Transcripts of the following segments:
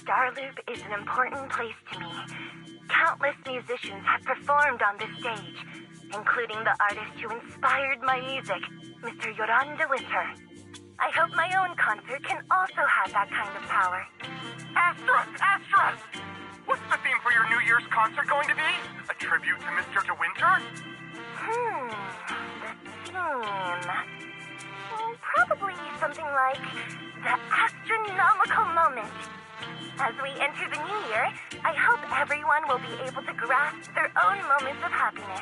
Starloop is an important place to me. Countless musicians have performed on this stage, including the artist who inspired my music, Mr. Yoran de Winter. I hope my own concert can also have that kind of power. Astra! Astra! What's the theme for your New Year's concert going to be? A tribute to Mr. De Winter? The theme... probably something like the astronomical moment. As we enter the new year, I hope everyone will be able to grasp their own moments of happiness.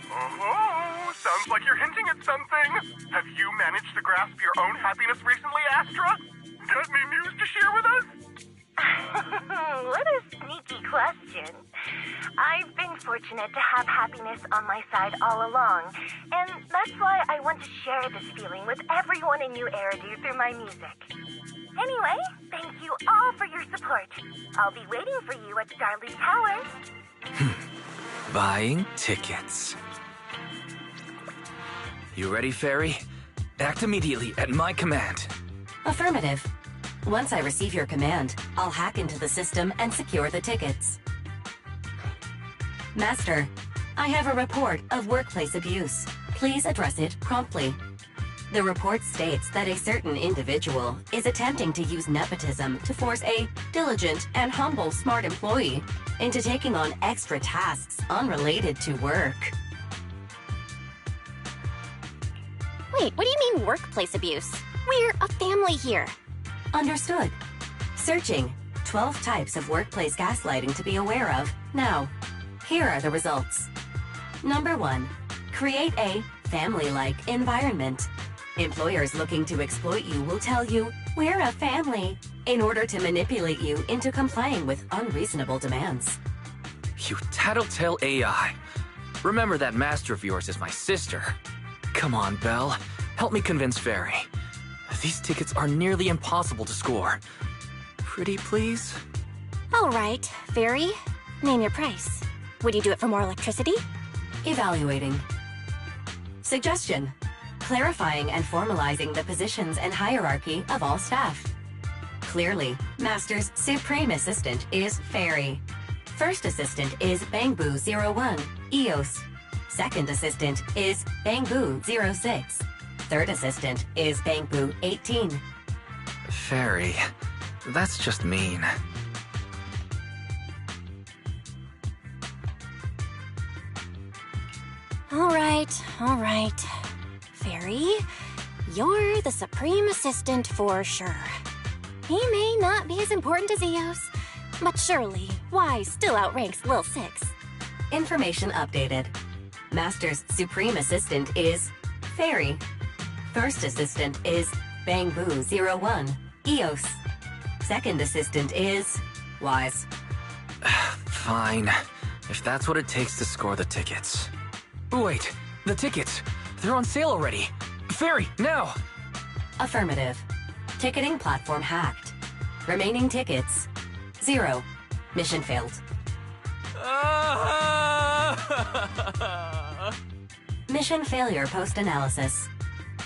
Oh, sounds like you're hinting at something. Have you managed to grasp your own happiness recently, Astra? Got any news to share with us? What a sneaky question. I've been fortunate to have happiness on my side all along, and that's why I want to share this feeling with everyone in New Eridu through my music. Anyway, thank you all for your support. I'll be waiting for you at Starloop Tower. Buying tickets. You ready, Fairy? Act immediately at my command. Affirmative. Once I receive your command, I'll hack into the system and secure the tickets. Master, I have a report of workplace abuse. Please address it promptly. The report states that a certain individual is attempting to use nepotism to force a diligent and humble smart employee into taking on extra tasks unrelated to work. Wait, what do you mean workplace abuse? We're a family here. Understood. Searching. 12 types of workplace gaslighting to be aware of. Now, here are the results. Number 1. Create a family-like environment. Employers looking to exploit you will tell you, "We're a family," in order to manipulate you into complying with unreasonable demands. You tattletale AI. Remember that master of yours is my sister. Come on, Belle. Help me convince Fairy. These tickets are nearly impossible to score. Pretty please? All right, Fairy. Name your price. Would you do it for more electricity? Evaluating. Suggestion. Clarifying and formalizing the positions and hierarchy of all staff. Clearly, Master's Supreme Assistant is Fairy. First Assistant is Bangbu01, EOS. Second Assistant is Bangbu06. Third Assistant is Bangbu18. Fairy, that's just mean. All right. Fairy, you're the Supreme Assistant for sure. He may not be as important as Eos, but surely Y still outranks Lil 6. Information updated. Master's Supreme Assistant is Fairy. First Assistant is Bangbu01, EOS. Second Assistant is Wise. Fine, if that's what it takes to score the tickets. Wait, the tickets! They're on sale already! Fairy, now! Affirmative. Ticketing platform hacked. Remaining tickets, 0. Mission failed. Mission failure post-analysis.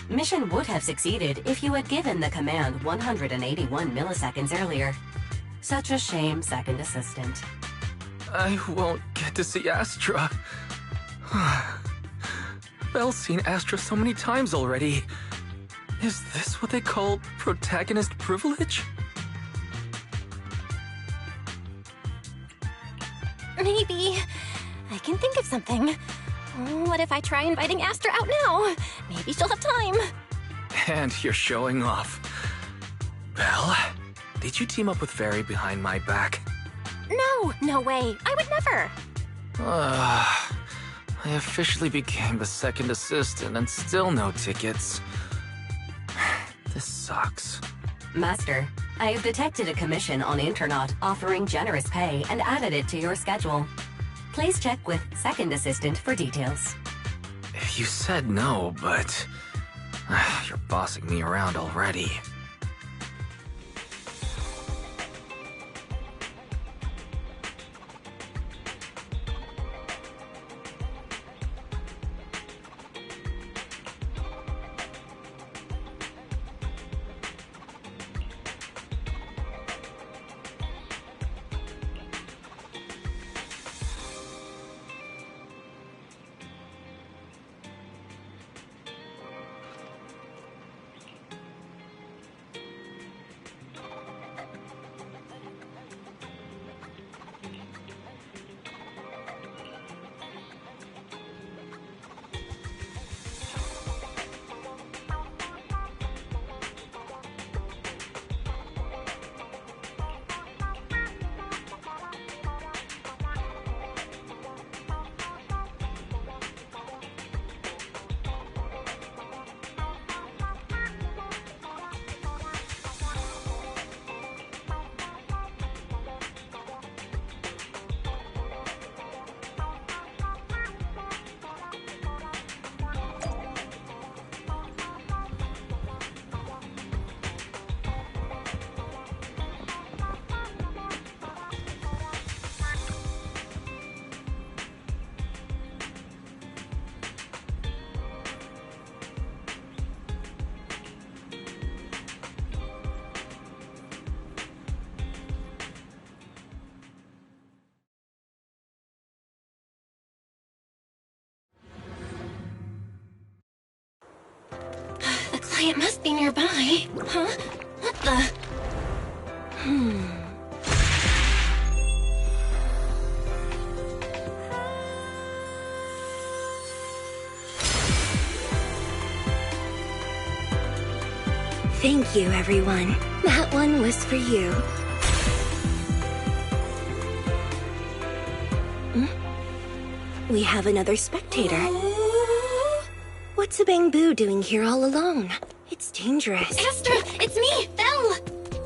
Mission would have succeeded if you had given the command 181 milliseconds earlier. Such a shame, Second Assistant. I won't get to see Astra. Belle's seen Astra so many times already. Is this what they call protagonist privilege? Maybe. I can think of something. What if I try inviting Astra out now? Maybe she'll have time. And you're showing off. Belle, did you team up with Fairy behind my back? No way. I would never. I officially became the second assistant and still no tickets. This sucks. Master, I have detected a commission on Internet offering generous pay and added it to your schedule. Please check with Second Assistant for details. You said no, but you're bossing me around already. Why, it must be nearby. Huh? What the? Thank you, everyone. That one was for you. We have another spectator. What's a bamboo doing here all alone? It's dangerous. Astra, it's me, Belle!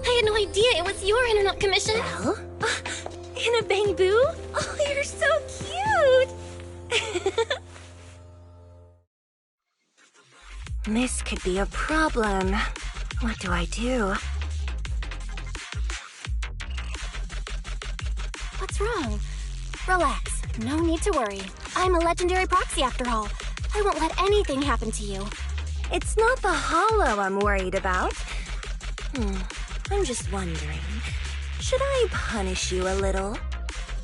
I had no idea it was your internet commission. Belle? In a bamboo? Oh, you're so cute! This could be a problem. What do I do? What's wrong? Relax. No need to worry. I'm a legendary proxy after all. I won't let anything happen to you. It's not the hollow I'm worried about. I'm just wondering, should I punish you a little?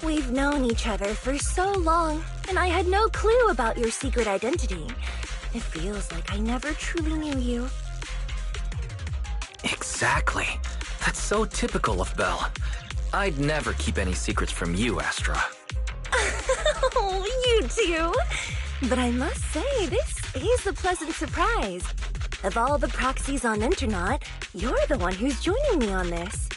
We've known each other for so long, and I had no clue about your secret identity. It feels like I never truly knew you. Exactly. That's so typical of Belle. I'd never keep any secrets from you, Astra. Oh, you too. But I must say, this is a pleasant surprise. Of all the proxies on Internet, you're the one who's joining me on this.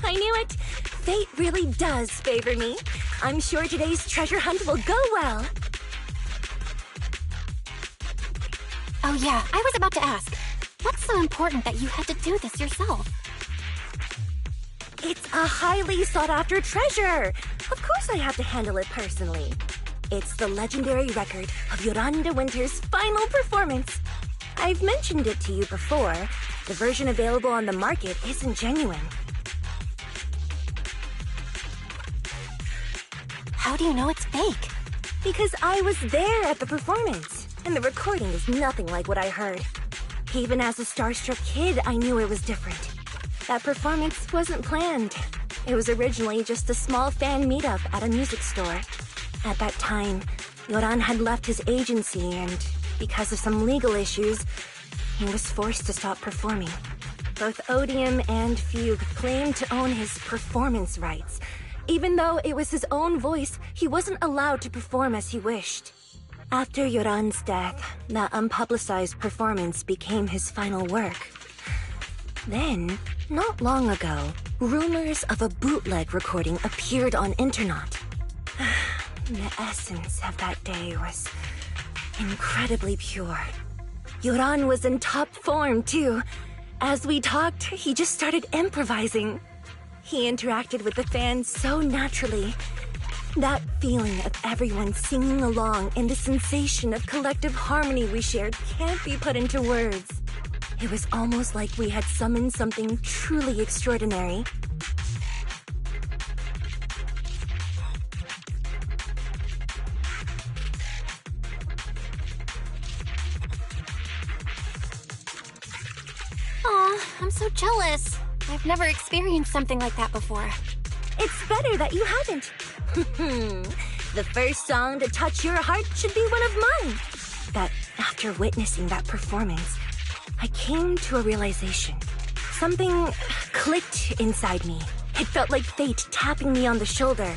I knew it. Fate really does favor me. I'm sure today's treasure hunt will go well. Oh yeah, I was about to ask. What's so important that you had to do this yourself? It's a highly sought-after treasure. Of course I have to handle it personally. It's the legendary record of Yolanda Winter's final performance. I've mentioned it to you before. The version available on the market isn't genuine. How do you know it's fake? Because I was there at the performance, and the recording is nothing like what I heard. Even as a starstruck kid, I knew it was different. That performance wasn't planned. It was originally just a small fan meetup at a music store. At that time, Yoran had left his agency and, because of some legal issues, he was forced to stop performing. Both Odium and Fugue claimed to own his performance rights. Even though it was his own voice, he wasn't allowed to perform as he wished. After Yoran's death, that unpublicized performance became his final work. Then, not long ago, rumors of a bootleg recording appeared on Internet. The essence of that day was incredibly pure. Yoran was in top form, too. As we talked, he just started improvising. He interacted with the fans so naturally. That feeling of everyone singing along and the sensation of collective harmony we shared can't be put into words. It was almost like we had summoned something truly extraordinary. Aw, I'm so jealous. I've never experienced something like that before. It's better that you haven't. The first song to touch your heart should be one of mine. But after witnessing that performance, I came to a realization. Something clicked inside me. It felt like fate tapping me on the shoulder.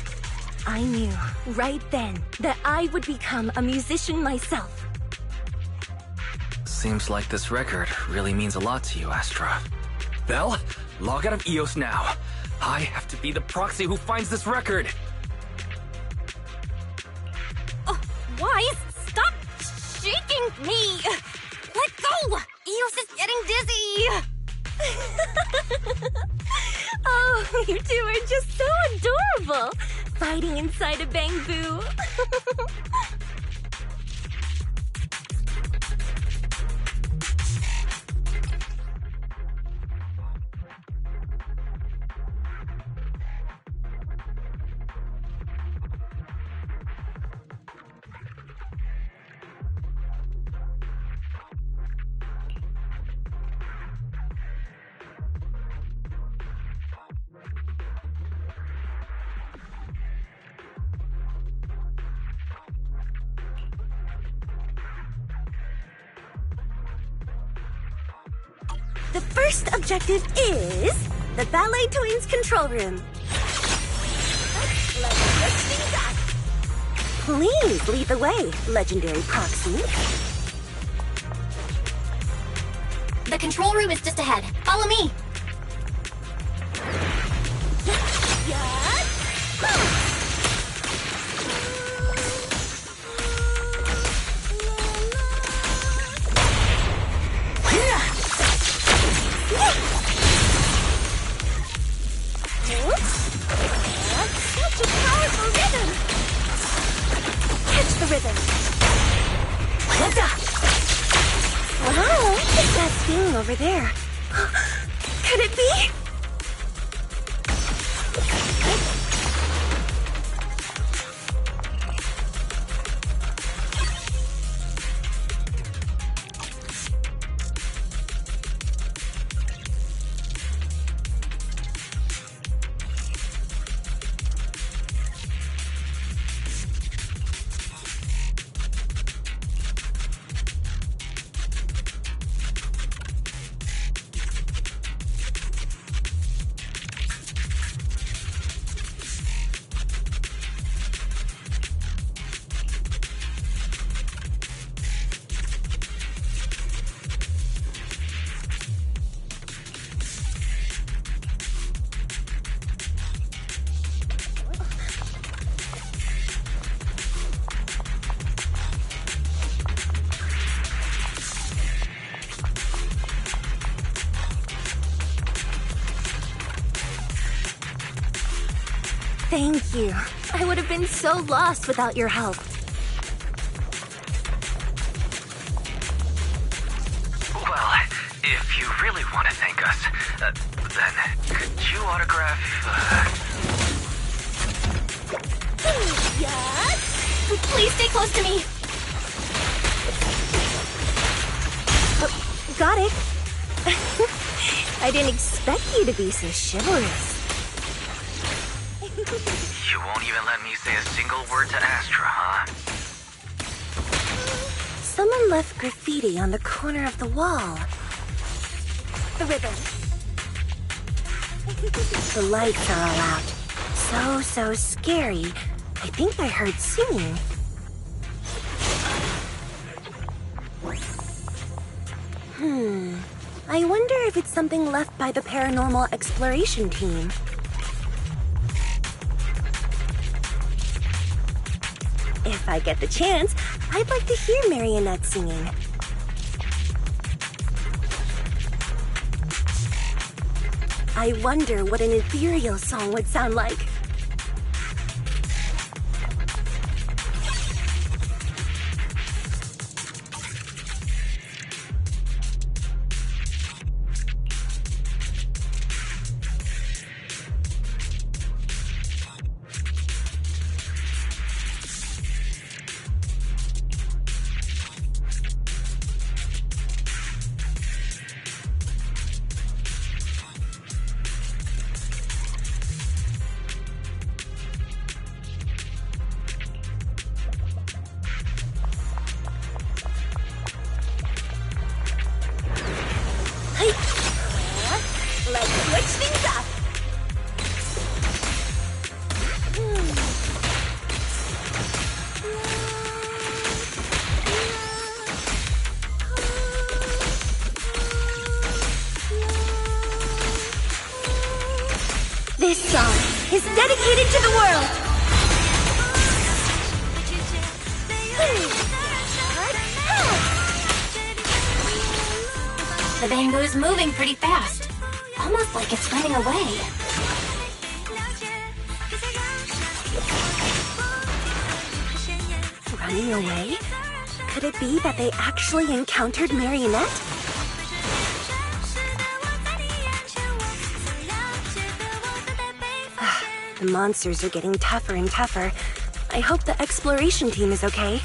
I knew right then that I would become a musician myself. Seems like this record really means a lot to you, Astra. Belle, log out of EOS now. I have to be the proxy who finds this record. Oh, Wise, stop shaking me! Let go! Eos is getting dizzy! Oh, you two are just so adorable! Fighting inside a bamboo. The first objective is the Ballet Twins control room. Let's switch things up. Please lead the way, legendary proxy. The control room is just ahead. Follow me. Such a powerful rhythm! Catch the rhythm. Wow, what's that feeling over there? Could it be? Thank you. I would have been so lost without your help. Well, if you really want to thank us, then could you autograph, Yes? Please stay close to me. Got it. I didn't expect you to be so chivalrous. You won't even let me say a single word to Astra, huh? Someone left graffiti on the corner of the wall. The ribbon. The lights are all out. So scary. I think I heard singing. I wonder if it's something left by the paranormal exploration team. If I get the chance, I'd like to hear Marionette singing. I wonder what an ethereal song would sound like. Let's switch things up. This song is dedicated to the world. The bamboo's moving pretty fast. Almost like it's running away. Running away? Could it be that they actually encountered Marionette? The monsters are getting tougher and tougher. I hope the exploration team is okay.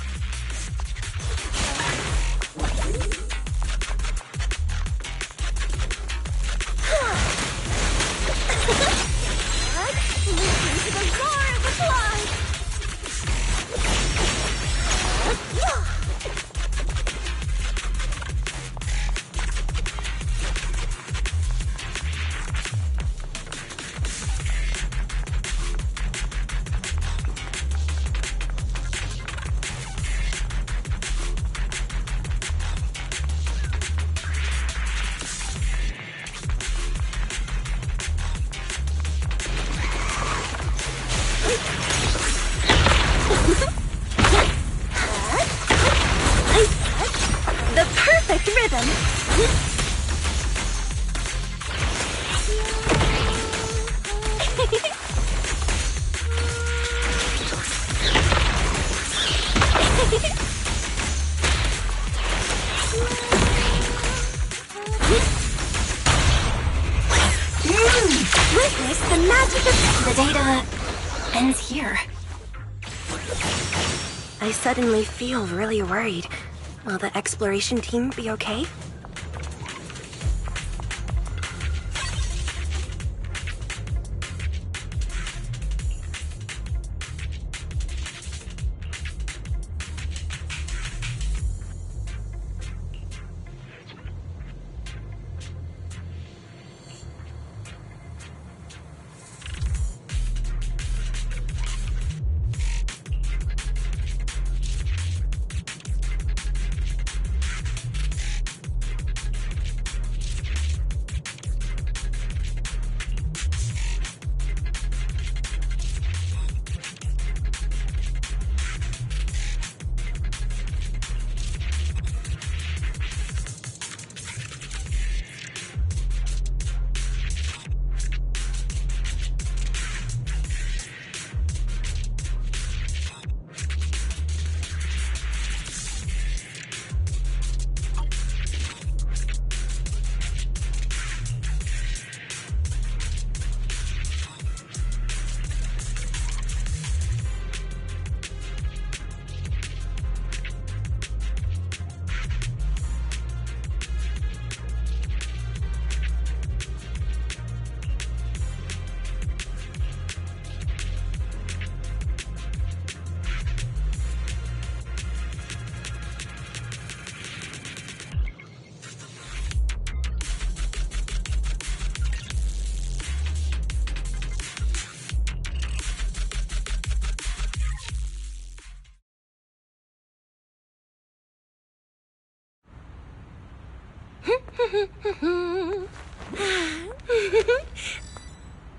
perfect rhythm. Witness the magic of the data ends here. I suddenly feel really worried. Will the exploration team be okay?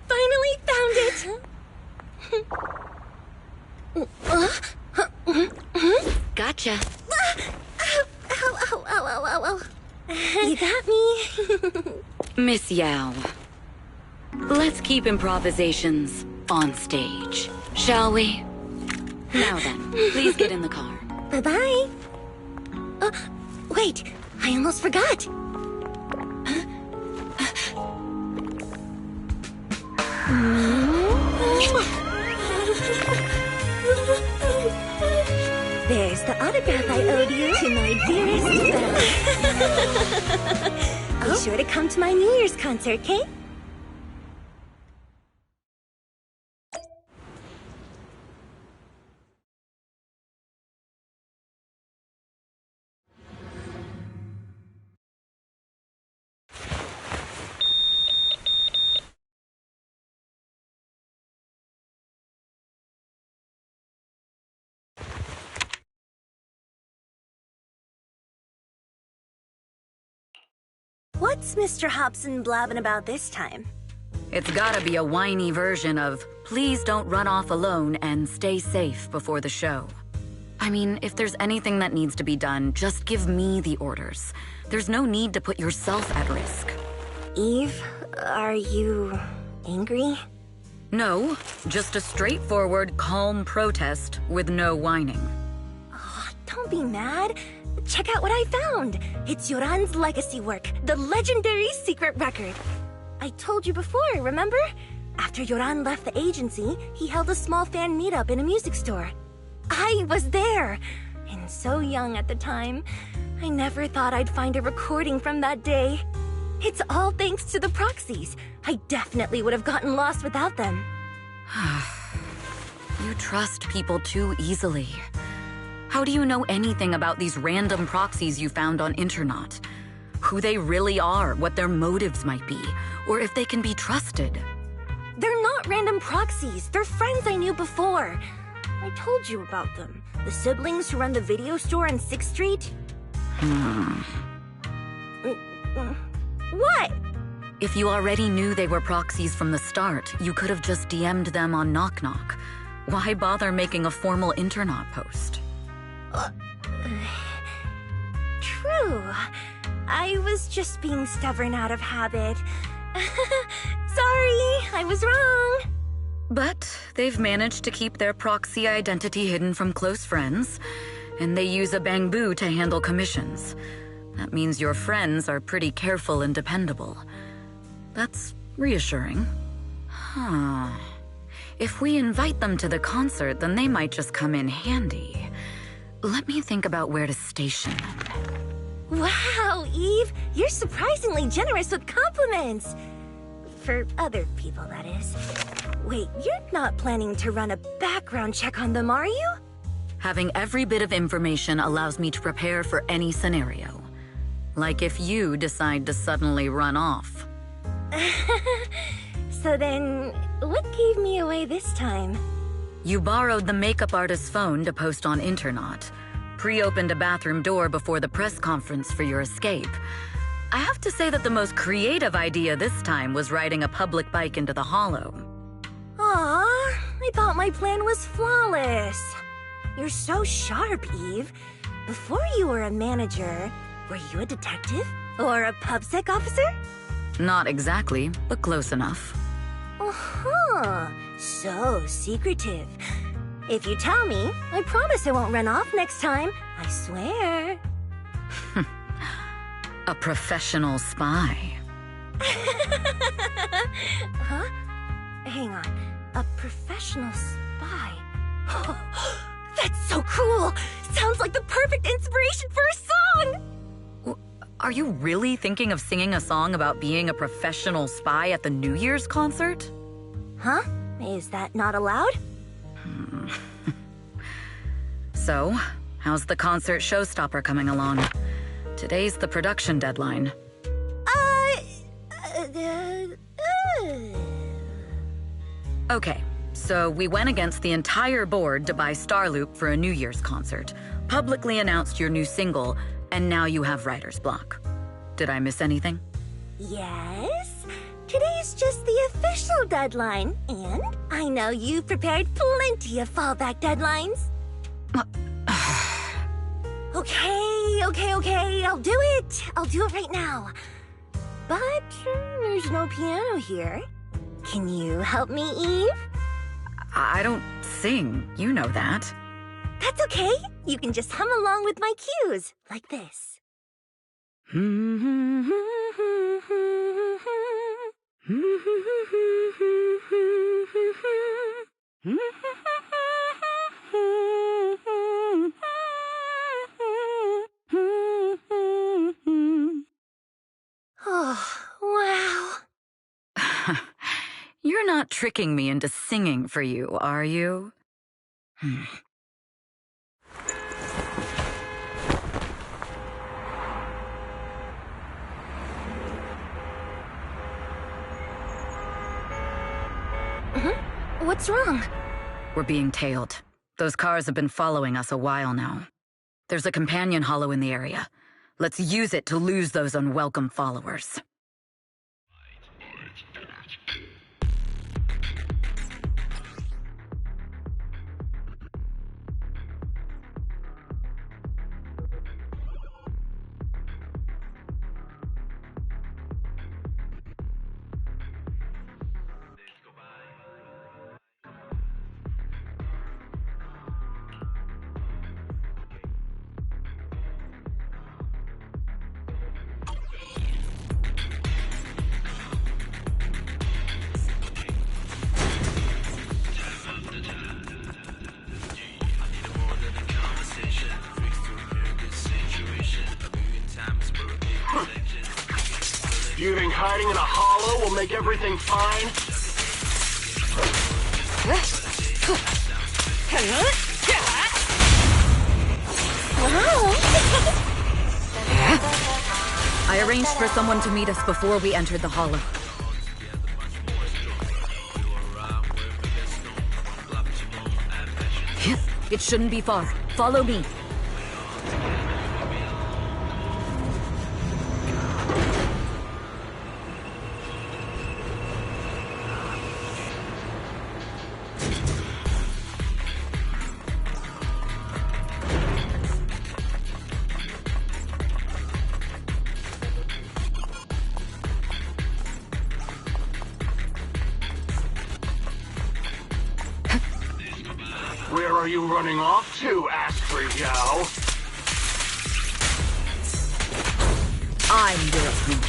Finally found it! Gotcha. Ow. You got me? Miss Yao, let's keep improvisations on stage, shall we? Now then, please get in the car. Bye-bye. Wait, I almost forgot. There's the autograph I owed you to my dearest Belle. Be sure to come to my New Year's concert, okay? What's Mr. Hobson blabbing about this time? It's gotta be a whiny version of, please don't run off alone and stay safe before the show. I mean, if there's anything that needs to be done, just give me the orders. There's no need to put yourself at risk. Eve, are you angry? No, just a straightforward, calm protest with no whining. Oh, don't be mad. Check out what I found. It's Yoran's legacy work, the legendary secret record. I told you before, remember? After Yoran left the agency, he held a small fan meetup in a music store. I was there, and so young at the time. I never thought I'd find a recording from that day. It's all thanks to the proxies. I definitely would have gotten lost without them. You trust people too easily. How do you know anything about these random proxies you found on Internet? Who they really are, what their motives might be, or if they can be trusted? They're not random proxies. They're friends I knew before. I told you about them. The siblings who run the video store on 6th Street. What? If you already knew they were proxies from the start, you could have just DM'd them on Knock Knock. Why bother making a formal Internet post? True. I was just being stubborn out of habit. Sorry, I was wrong. But they've managed to keep their proxy identity hidden from close friends, and they use a bamboo to handle commissions. That means your friends are pretty careful and dependable. That's reassuring. Huh. If we invite them to the concert, then they might just come in handy. Let me think about where to station them. Wow, Eve, you're surprisingly generous with compliments. For other people, that is. Wait, you're not planning to run a background check on them, are you? Having every bit of information allows me to prepare for any scenario. Like if you decide to suddenly run off. So then, what gave me away this time? You borrowed the makeup artist's phone to post on Internaut, pre-opened a bathroom door before the press conference for your escape. I have to say that the most creative idea this time was riding a public bike into the hollow. Aw, I thought my plan was flawless. You're so sharp, Eve. Before you were a manager, were you a detective? Or a PubSec officer? Not exactly, but close enough. Uh-huh. So secretive. If you tell me, I promise I won't run off next time. I swear. A professional spy. Huh? Hang on. A professional spy. That's so cool! Sounds like the perfect inspiration for a song! Are you really thinking of singing a song about being a professional spy at the New Year's concert? Huh? Is that not allowed? So, how's the concert showstopper coming along? Today's the production deadline. Okay, so we went against the entire board to buy Starloop for a New Year's concert, publicly announced your new single, and now you have writer's block. Did I miss anything? Yes. Today's just the official deadline, and I know you've prepared plenty of fallback deadlines. Okay, I'll do it. I'll do it right now. But there's no piano here. Can you help me, Eve? I don't sing, you know that. That's okay. You can just hum along with my cues, like this. Oh, wow. You're not tricking me into singing for you, are you? What's wrong? We're being tailed. Those cars have been following us a while now. There's a companion hollow in the area. Let's use it to lose those unwelcome followers. You think hiding in a hollow will make everything fine? I arranged for someone to meet us before we entered the hollow. It shouldn't be far. Follow me. are you running off to, Astra Gal? I'm your opponent.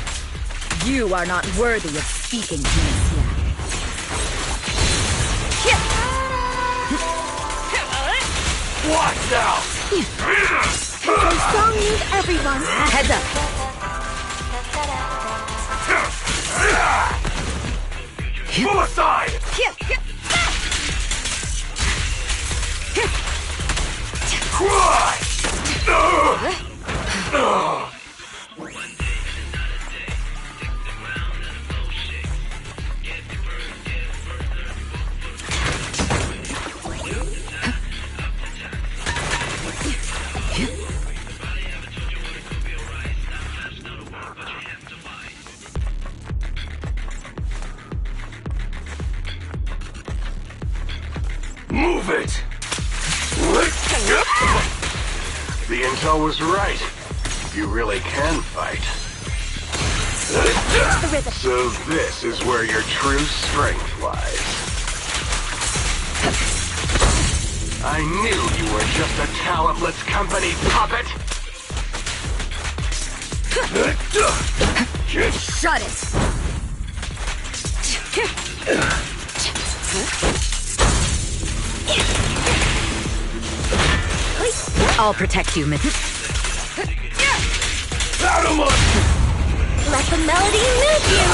You are not worthy of speaking to me yet. What now? Control song needs everyone. Heads up. Move aside! Cry! Move it! The intel was right. You really can fight. So this is where your true strength lies. I knew you were just a talentless company puppet! Shut it! I'll protect you, Miss. Let the melody move you.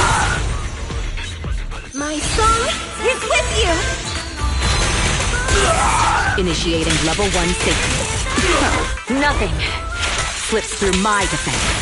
My song is with you. Initiating level 1 safety. Nothing slips through my defense.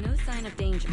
No sign of danger.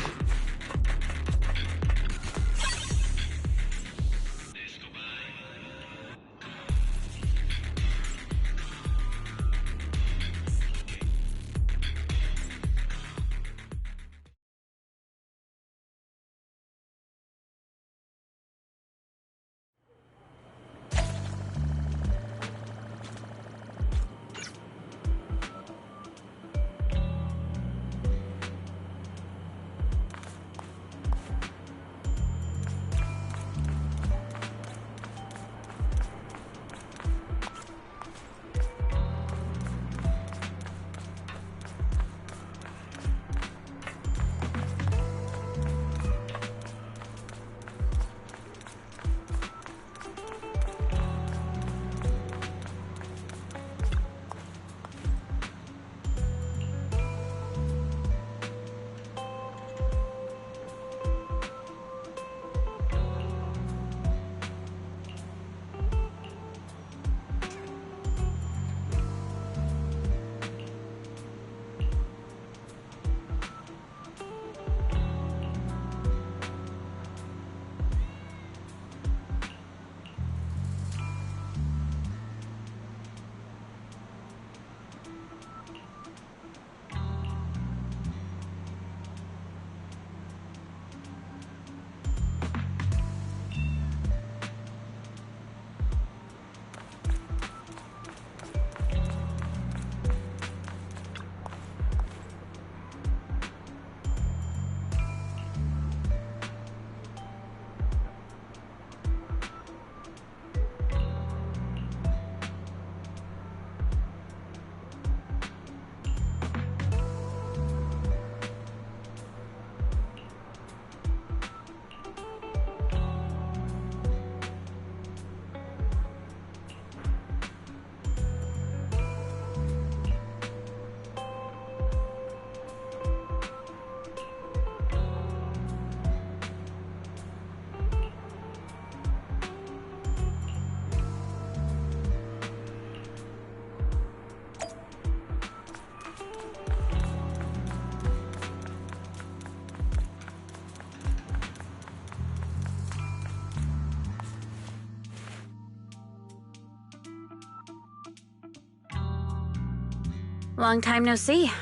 Long time no see.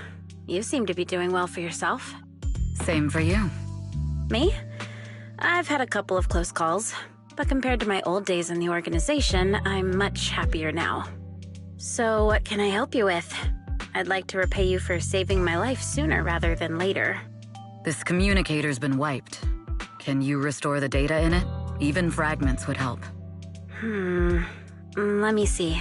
You seem to be doing well for yourself. Same for you. Me? I've had a couple of close calls, but compared to my old days in the organization, I'm much happier now. So what can I help you with? I'd like to repay you for saving my life sooner rather than later. This communicator's been wiped. Can you restore the data in it? Even fragments would help. Let me see.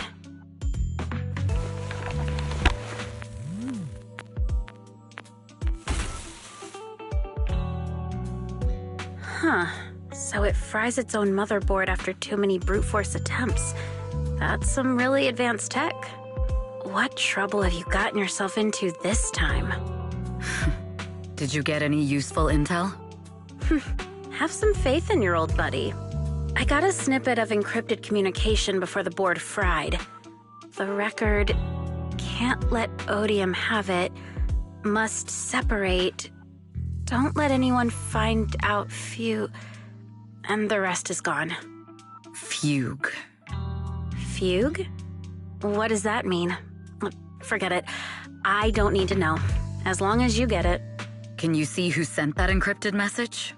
Huh. So it fries its own motherboard after too many brute force attempts. That's some really advanced tech. What trouble have you gotten yourself into this time? Did you get any useful intel? Have some faith in your old buddy. I got a snippet of encrypted communication before the board fried. The record can't let Odium have it. Must separate. Don't let anyone find out and the rest is gone. Fugue. Fugue? What does that mean? Forget it. I don't need to know. As long as you get it. Can you see who sent that encrypted message?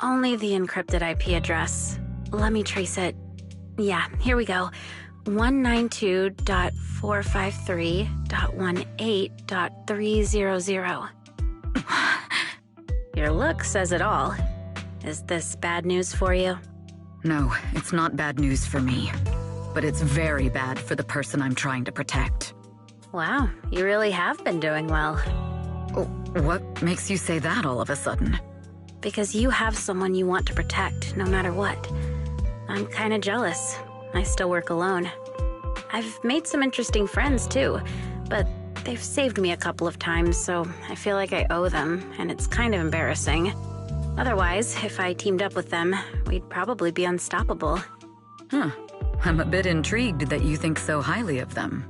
Only the encrypted IP address. Let me trace it. Yeah, here we go. 192.453.18.300. Your look says it all. Is this bad news for you? No, it's not bad news for me. But it's very bad for the person I'm trying to protect. Wow, you really have been doing well. Oh, what makes you say that all of a sudden? Because you have someone you want to protect, no matter what. I'm kinda jealous. I still work alone. I've made some interesting friends, too, but they've saved me a couple of times, so I feel like I owe them, and it's kind of embarrassing. Otherwise, if I teamed up with them, we'd probably be unstoppable. Huh. I'm a bit intrigued that you think so highly of them.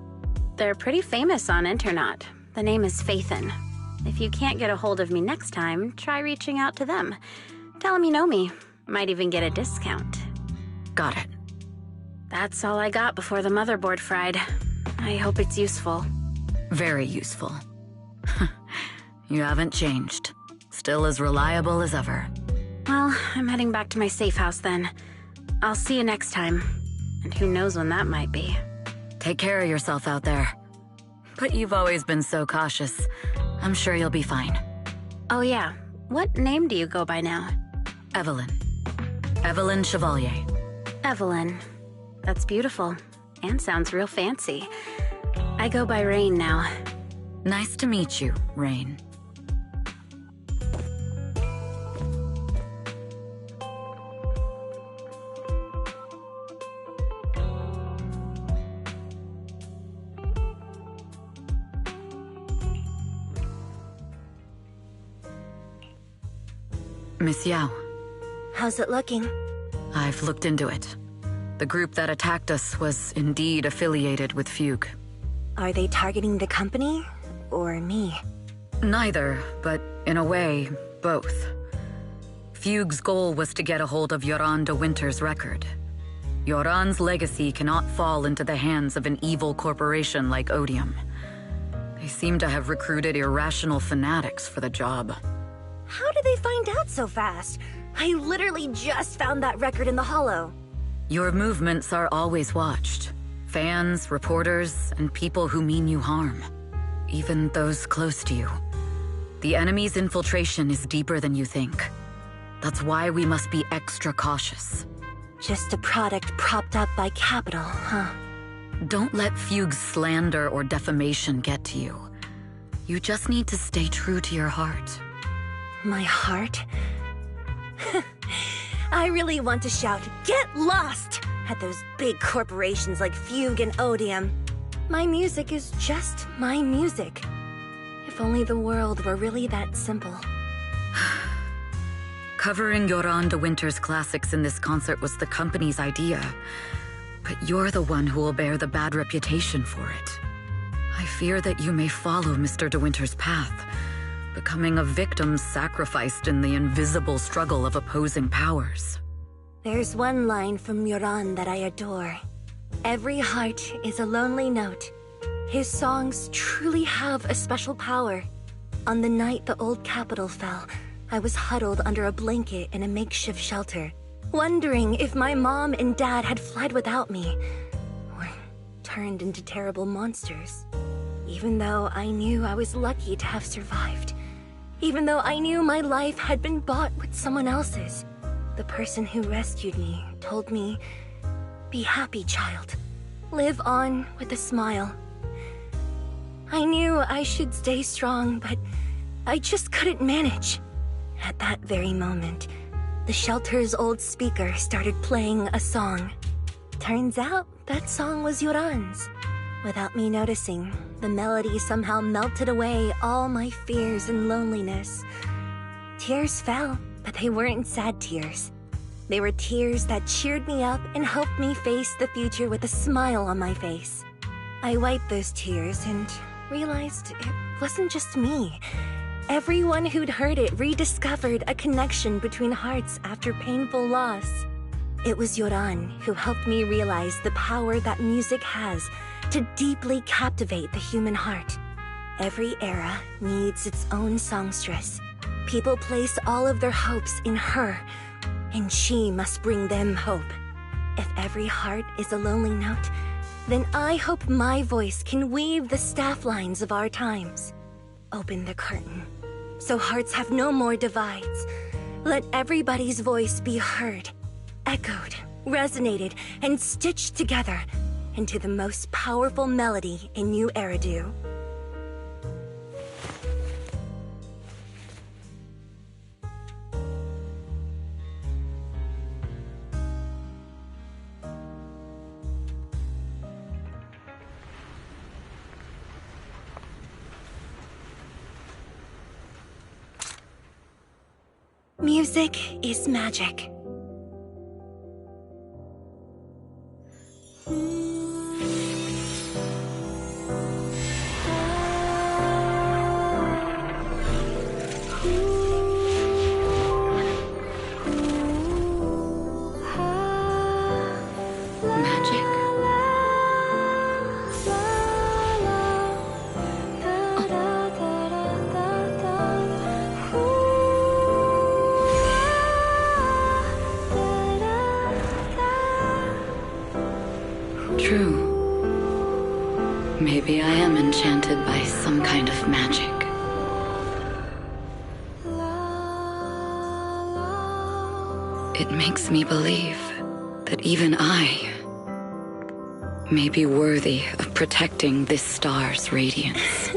They're pretty famous on Internet. The name is Phaethon. If you can't get a hold of me next time, try reaching out to them. Tell them you know me. Might even get a discount. Got it. That's all I got before the motherboard fried. I hope it's useful. Very useful. You haven't changed. Still as reliable as ever. Well, I'm heading back to my safe house then. I'll see you next time. And who knows when that might be. Take care of yourself out there. But you've always been so cautious. I'm sure you'll be fine. Oh yeah, what name do you go by now? Evelyn. Evelyn Chevalier. Evelyn. That's beautiful. And sounds real fancy. I go by Rain now. Nice to meet you, Rain. Miss Yao. How's it looking? I've looked into it. The group that attacked us was indeed affiliated with Fugue. Are they targeting the company or me? Neither, but in a way, both. Fugue's goal was to get a hold of Yoran de Winter's record. Yoran's legacy cannot fall into the hands of an evil corporation like Odium. They seem to have recruited irrational fanatics for the job. How did they find out so fast? I literally just found that record in the hollow. Your movements are always watched. Fans, reporters, and people who mean you harm. Even those close to you. The enemy's infiltration is deeper than you think. That's why we must be extra cautious. Just a product propped up by capital, huh? Don't let Fugue's slander or defamation get to you. You just need to stay true to your heart. My heart? I really want to shout, "Get lost!" at those big corporations like Fugue and Odium. My music is just my music. If only the world were really that simple. Covering Yoran de Winter's classics in this concert was the company's idea. But you're the one who will bear the bad reputation for it. I fear that you may follow Mr. de Winter's path, becoming a victim sacrificed in the invisible struggle of opposing powers. There's one line from Yoran that I adore. Every heart is a lonely note. His songs truly have a special power. On the night the old capital fell, I was huddled under a blanket in a makeshift shelter, wondering if my mom and dad had fled without me, or turned into terrible monsters. Even though I knew I was lucky to have survived. Even though I knew my life had been bought with someone else's. The person who rescued me told me, "Be happy, child. Live on with a smile." I knew I should stay strong, but I just couldn't manage. At that very moment, the shelter's old speaker started playing a song. Turns out that song was Yoran's. Without me noticing, the melody somehow melted away all my fears and loneliness. Tears fell, but they weren't sad tears. They were tears that cheered me up and helped me face the future with a smile on my face. I wiped those tears and realized it wasn't just me. Everyone who'd heard it rediscovered a connection between hearts after painful loss. It was Yoran who helped me realize the power that music has to deeply captivate the human heart. Every era needs its own songstress. People place all of their hopes in her, and she must bring them hope. If every heart is a lonely note, then I hope my voice can weave the staff lines of our times. Open the curtain, so hearts have no more divides. Let everybody's voice be heard, echoed, resonated, and stitched together into the most powerful melody in New Eridu. Music is magic. True. Maybe I am enchanted by some kind of magic. It makes me believe that even I may be worthy of protecting this star's radiance.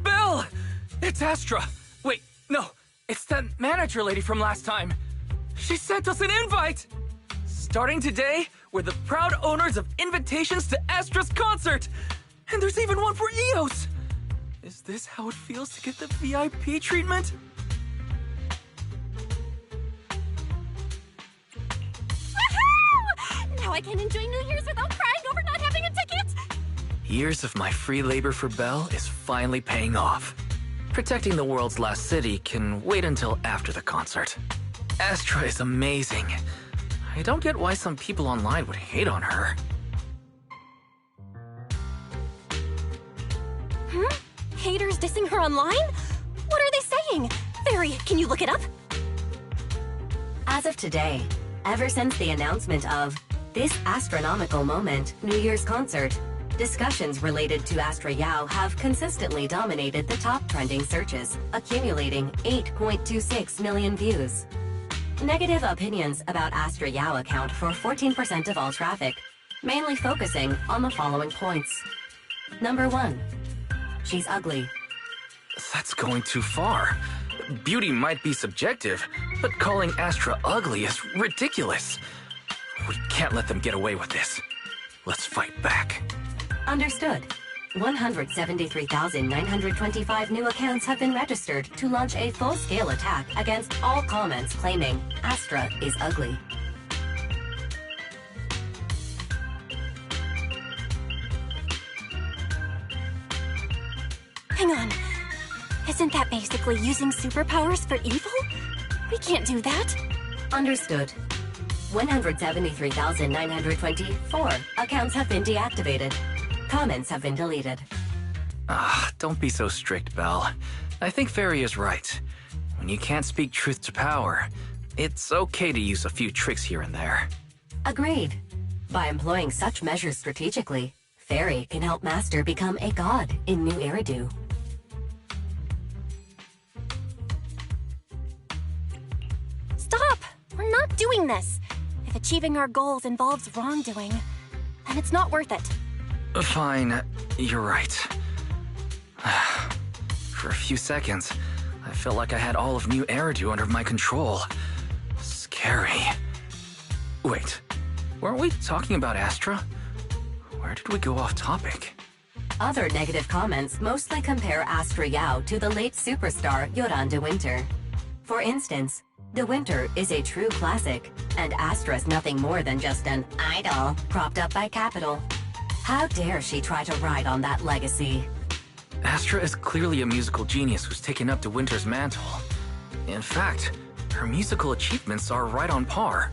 Belle! It's Astra! Wait, no, it's that manager lady from last time. She sent us an invite! Starting today, we're the proud owners of invitations to Astra's concert! And there's even one for Eos! Is this how it feels to get the VIP treatment? Woohoo! Now I can enjoy New Year's without crying over not having a ticket! Years of my free labor for Belle is finally paying off. Protecting the world's last city can wait until after the concert. Astra is amazing. I don't get why some people online would hate on her. Haters dissing her online? What are they saying? Fairy, can you look it up? As of today, ever since the announcement of this astronomical moment, New Year's concert, discussions related to Astra Yao have consistently dominated the top trending searches, accumulating 8.26 million views. Negative opinions about Astra Yao account for 14% of all traffic, mainly focusing on the following points. Number 1. She's ugly. That's going too far. Beauty might be subjective, but calling Astra ugly is ridiculous. We can't let them get away with this. Let's fight back. Understood. 173,925 new accounts have been registered to launch a full-scale attack against all comments claiming Astra is ugly. Hang on. Isn't that basically using superpowers for evil? We can't do that. Understood. 173,924 accounts have been deactivated. Comments have been deleted. Don't be so strict, Belle. I think Fairy is right. When you can't speak truth to power, it's okay to use a few tricks here and there. Agreed. By employing such measures strategically, Fairy can help Master become a god in New Eridu. Stop! We're not doing this. If achieving our goals involves wrongdoing, then it's not worth it. Fine, you're right. For a few seconds, I felt like I had all of New Eridu under my control. Scary. Wait, weren't we talking about Astra? Where did we go off topic? Other negative comments mostly compare Astra Yao to the late superstar Yoran de Winter. For instance, De Winter is a true classic, and Astra's nothing more than just an idol propped up by capital. How dare she try to ride on that legacy? Astra is clearly a musical genius who's taken up De Winter's mantle. In fact, her musical achievements are right on par.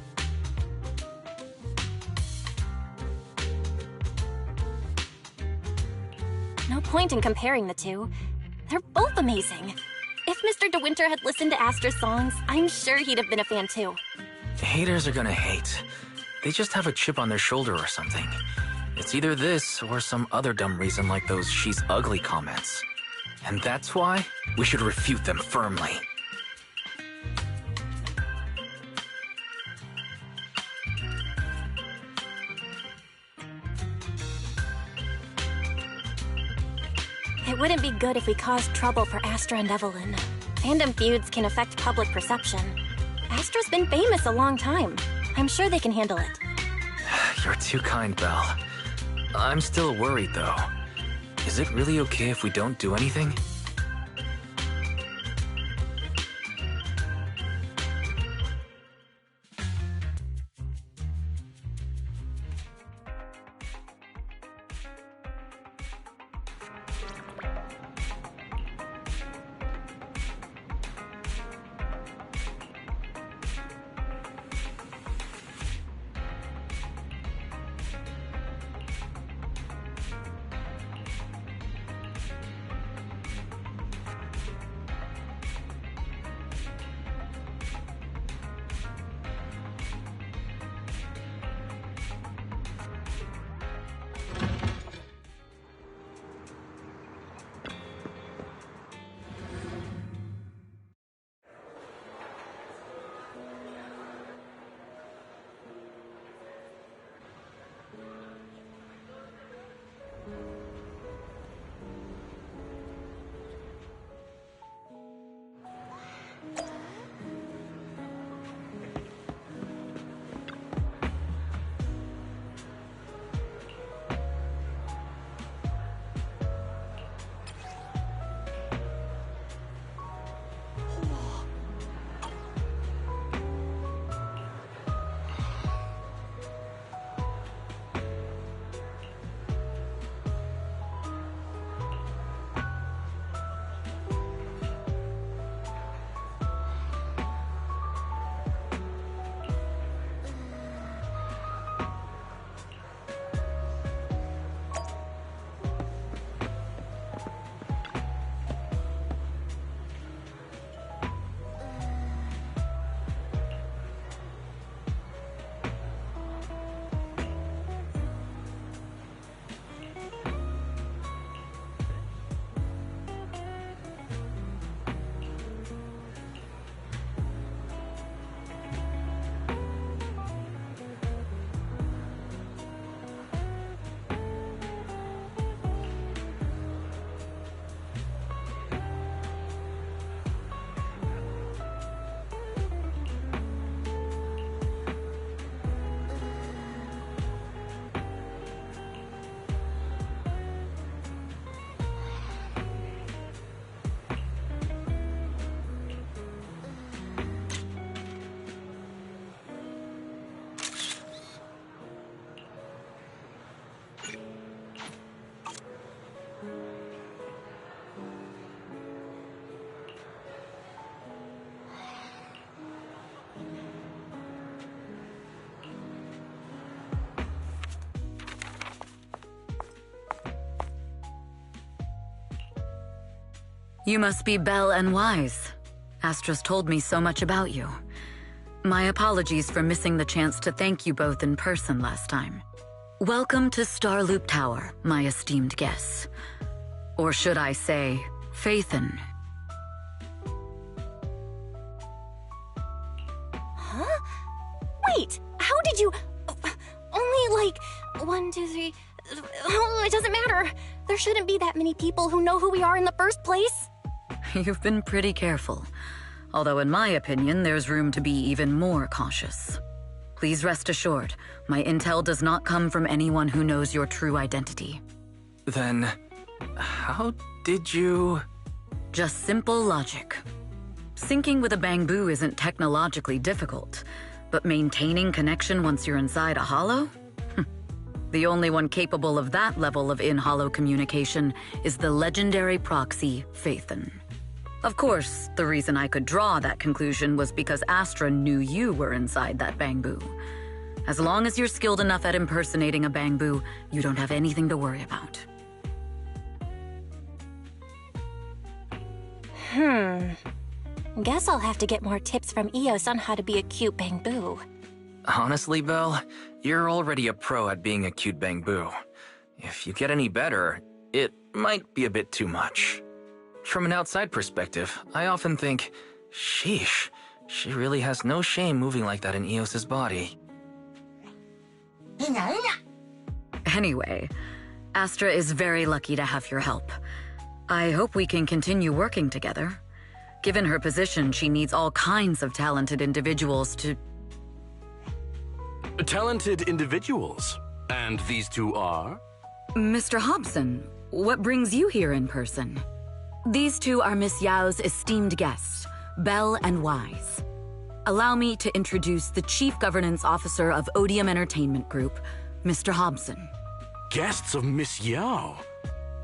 No point in comparing the two. They're both amazing. If Mr. De Winter had listened to Astra's songs, I'm sure he'd have been a fan too. Haters are gonna hate. They just have a chip on their shoulder or something. It's either this or some other dumb reason like those "she's ugly" comments. And that's why we should refute them firmly. It wouldn't be good if we caused trouble for Astra and Evelyn. Fandom feuds can affect public perception. Astra's been famous a long time. I'm sure they can handle it. You're too kind, Belle. I'm still worried, though. Is it really okay if we don't do anything? You must be Belle and Wise. Astra's told me so much about you. My apologies for missing the chance to thank you both in person last time. Welcome to Starloop Tower, my esteemed guests. Or should I say, Phaethon. Huh? Wait, how did you... Only like 1, 2, 3... Oh, it doesn't matter. There shouldn't be that many people who know who we are in the first place. You've been pretty careful. Although in my opinion, there's room to be even more cautious. Please rest assured, my intel does not come from anyone who knows your true identity. Then, how did you... Just simple logic. Syncing with a bamboo isn't technologically difficult, but maintaining connection once you're inside a hollow? The only one capable of that level of in-hollow communication is the legendary proxy, Phaethon. Of course, the reason I could draw that conclusion was because Astra knew you were inside that bamboo. As long as you're skilled enough at impersonating a bamboo, you don't have anything to worry about. Guess I'll have to get more tips from Eos on how to be a cute bamboo. Honestly, Belle, you're already a pro at being a cute bamboo. If you get any better, it might be a bit too much. From an outside perspective, I often think, sheesh, she really has no shame moving like that in Eos's body. Anyway, Astra is very lucky to have your help. I hope we can continue working together. Given her position, she needs all kinds of talented individuals to... Talented individuals? And these two are? Mr. Hobson, what brings you here in person? These two are Miss Yao's esteemed guests, Belle and Wise. Allow me to introduce the Chief Governance Officer of Odium Entertainment Group, Mr. Hobson. Guests of Miss Yao?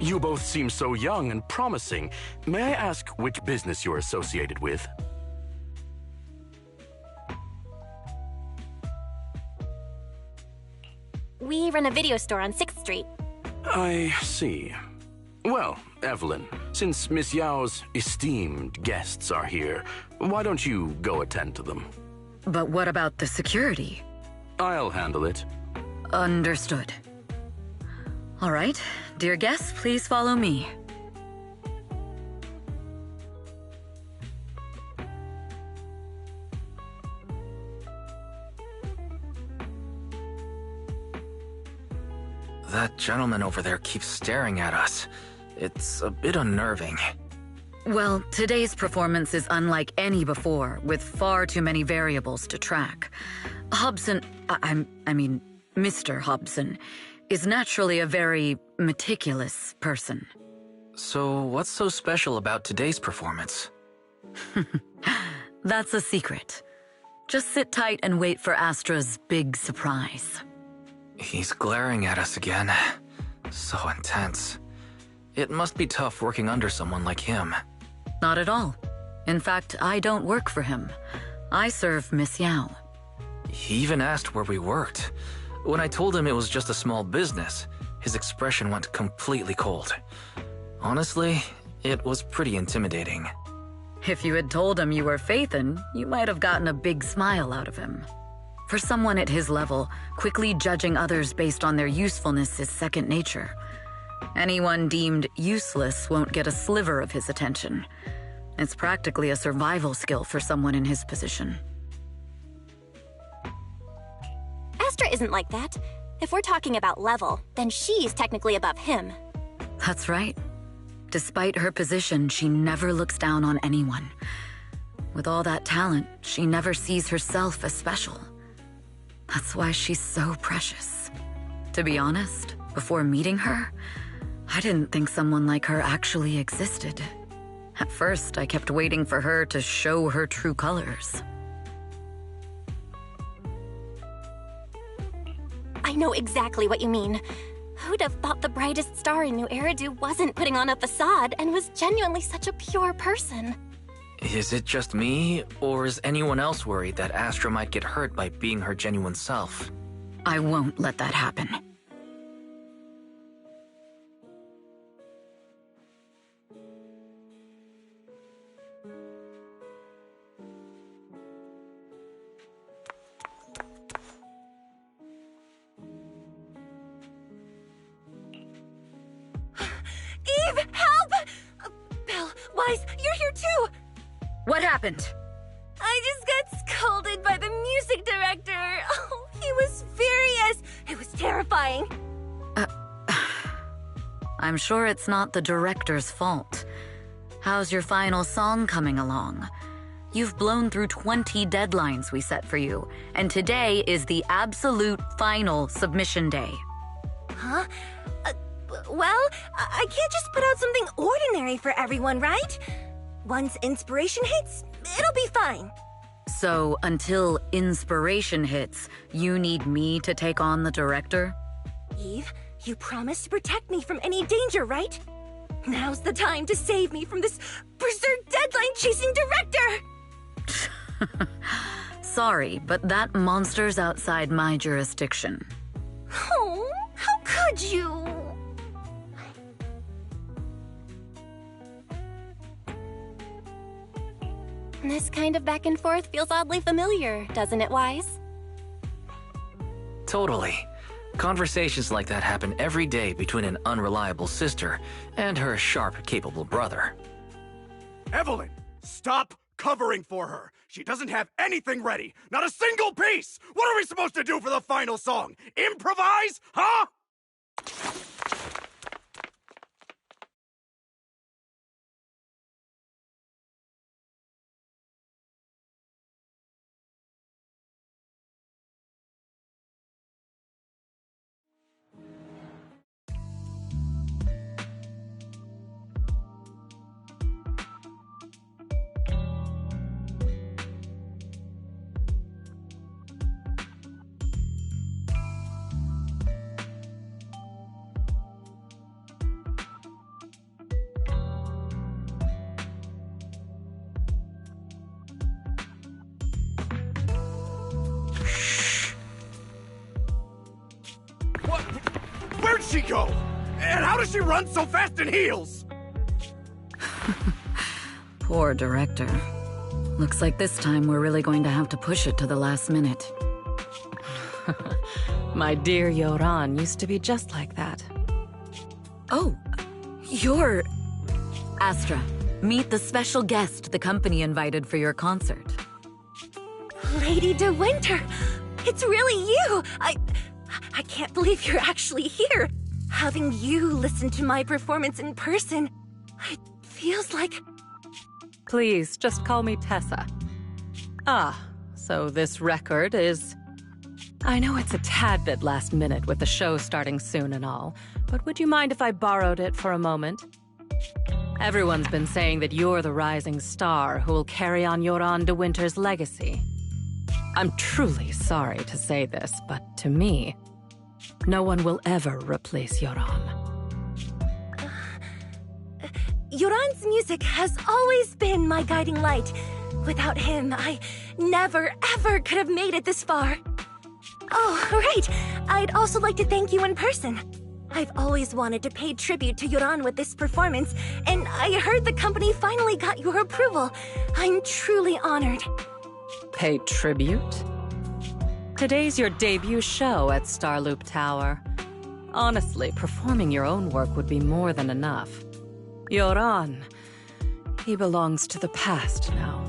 You both seem so young and promising. May I ask which business you're associated with? We run a video store on 6th Street. I see. Well, Evelyn, since Miss Yao's esteemed guests are here, why don't you go attend to them? But what about the security? I'll handle it. Understood. All right, dear guests, please follow me. That gentleman over there keeps staring at us. It's a bit unnerving. Well, today's performance is unlike any before, with far too many variables to track. Hobson, I mean, Mr. Hobson, is naturally a very meticulous person. So what's so special about today's performance? That's a secret. Just sit tight and wait for Astra's big surprise. He's glaring at us again. So intense. It must be tough working under someone like him. Not at all. In fact, I don't work for him. I serve Miss Yao. He even asked where we worked. When I told him it was just a small business, his expression went completely cold. Honestly, it was pretty intimidating. If you had told him you were Phaethon, you might have gotten a big smile out of him. For someone at his level, quickly judging others based on their usefulness is second nature. Anyone deemed useless won't get a sliver of his attention. It's practically a survival skill for someone in his position. Astra isn't like that. If we're talking about level, then she's technically above him. That's right. Despite her position, she never looks down on anyone. With all that talent, she never sees herself as special. That's why she's so precious. To be honest, before meeting her, I didn't think someone like her actually existed. At first, I kept waiting for her to show her true colors. I know exactly what you mean. Who'd have thought the brightest star in New Eridu wasn't putting on a facade and was genuinely such a pure person? Is it just me, or is anyone else worried that Astra might get hurt by being her genuine self? I won't let that happen. Wise, you're here too! What happened? I just got scolded by the music director. Oh, he was furious. It was terrifying. I'm sure it's not the director's fault. How's your final song coming along? You've blown through 20 deadlines we set for you, and today is the absolute final submission day. Huh? Well, I can't just put out something ordinary for everyone, right? Once inspiration hits, it'll be fine. So, until inspiration hits, you need me to take on the director? Eve, you promised to protect me from any danger, right? Now's the time to save me from this berserk deadline-chasing director! Sorry, but that monster's outside my jurisdiction. Oh, how could you? This kind of back and forth feels oddly familiar, doesn't it, Wise? Totally. Conversations like that happen every day between an unreliable sister and her sharp, capable brother. Evelyn, stop covering for her. She doesn't have anything ready. Not a single piece. What are we supposed to do for the final song? Improvise? Huh? Where'd she go? And how does she run so fast in heels? Poor director. Looks like this time we're really going to have to push it to the last minute. My dear Yoran used to be just like that. Oh, you're... Astra, meet the special guest the company invited for your concert. Lady De Winter, it's really you! I can't believe you're actually here. Having you listen to my performance in person, it feels like... Please, just call me Tessa. Ah, so this record is... I know it's a tad bit last minute with the show starting soon and all, but would you mind if I borrowed it for a moment? Everyone's been saying that you're the rising star who will carry on Yoran De Winter's legacy. I'm truly sorry to say this, but to me, no one will ever replace Yoran. Yoran's music has always been my guiding light. Without him, I never, ever could have made it this far. Oh, right. I'd also like to thank you in person. I've always wanted to pay tribute to Yoran with this performance, and I heard the company finally got your approval. I'm truly honored. Pay tribute? Today's your debut show at Starloop Tower. Honestly, performing your own work would be more than enough. Yoran, he belongs to the past now.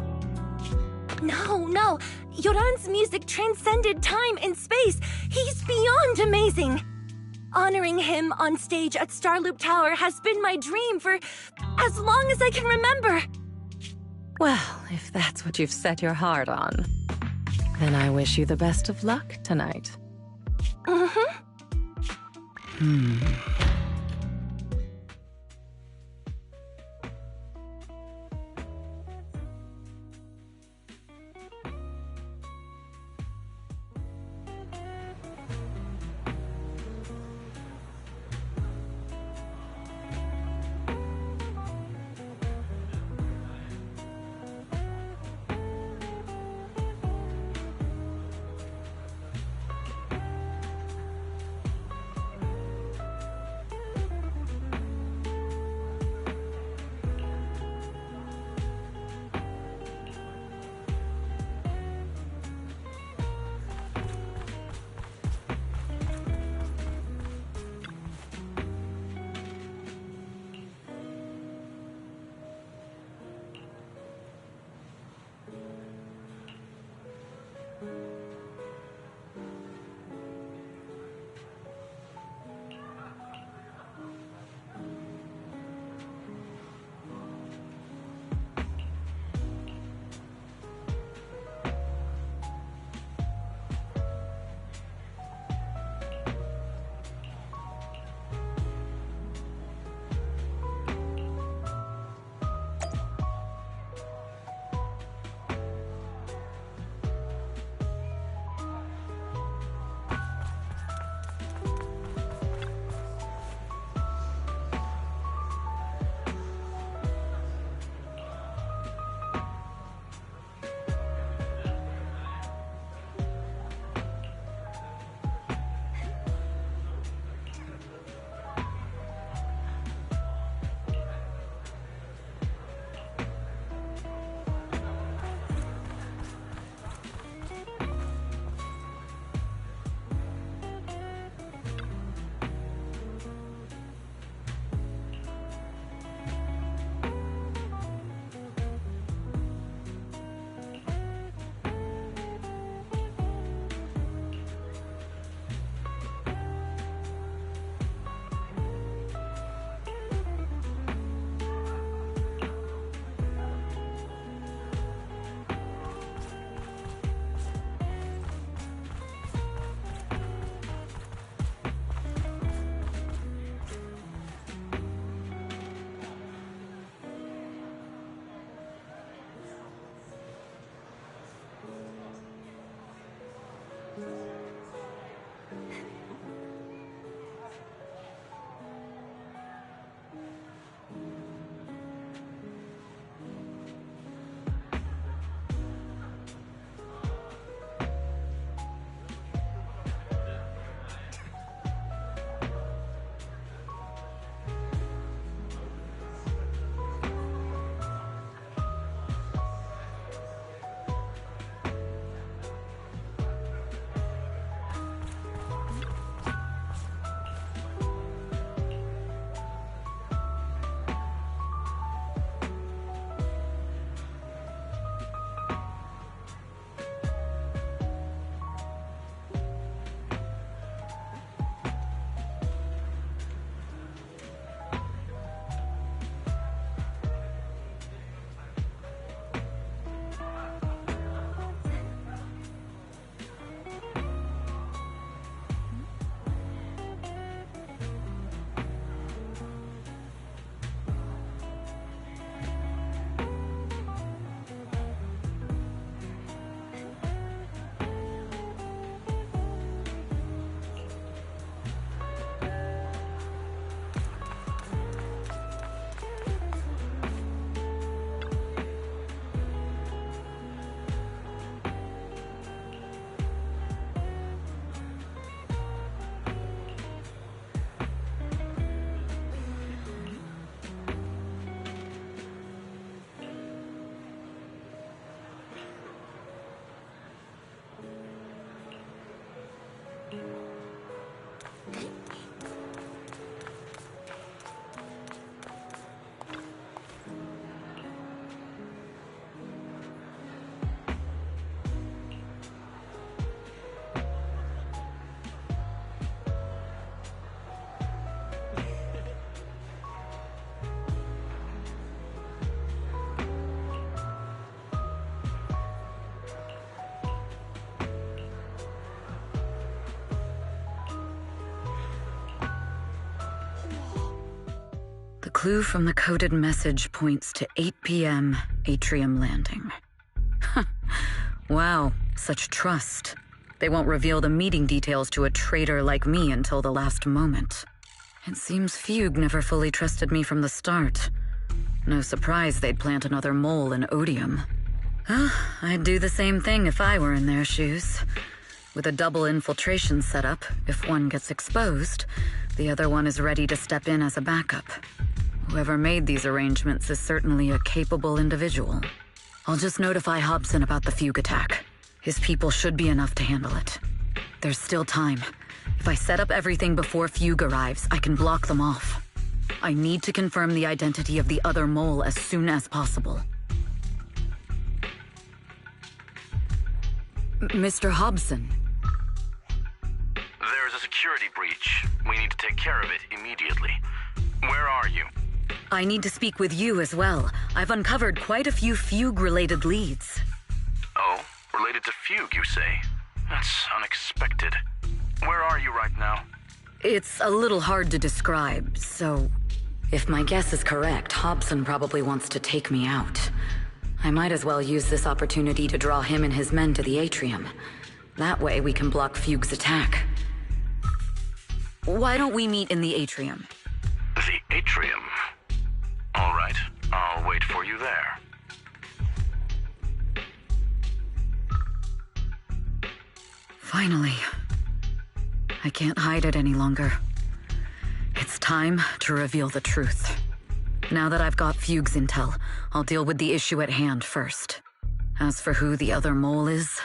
No. Yoran's music transcended time and space. He's beyond amazing. Honoring him on stage at Starloop Tower has been my dream for as long as I can remember. Well, if that's what you've set your heart on, then I wish you the best of luck tonight. clue from the coded message points to 8 p.m. Atrium Landing. Wow, such trust. They won't reveal the meeting details to a traitor like me until the last moment. It seems Fugue never fully trusted me from the start. No surprise they'd plant another mole in Odium. I'd do the same thing if I were in their shoes. With a double infiltration setup, if one gets exposed, the other one is ready to step in as a backup. Whoever made these arrangements is certainly a capable individual. I'll just notify Hobson about the Fugue attack. His people should be enough to handle it. There's still time. If I set up everything before Fugue arrives, I can block them off. I need to confirm the identity of the other mole as soon as possible. Mr. Hobson. There's a security breach. We need to take care of it immediately. Where are you? I need to speak with you as well. I've uncovered quite a few Fugue-related leads. Oh, related to Fugue, you say? That's unexpected. Where are you right now? It's a little hard to describe, so... If my guess is correct, Hobson probably wants to take me out. I might as well use this opportunity to draw him and his men to the atrium. That way we can block Fugue's attack. Why don't we meet in the atrium? The atrium? All right, I'll wait for you there. Finally. I can't hide it any longer. It's time to reveal the truth. Now that I've got Fugue's intel, I'll deal with the issue at hand first. As for who the other mole is,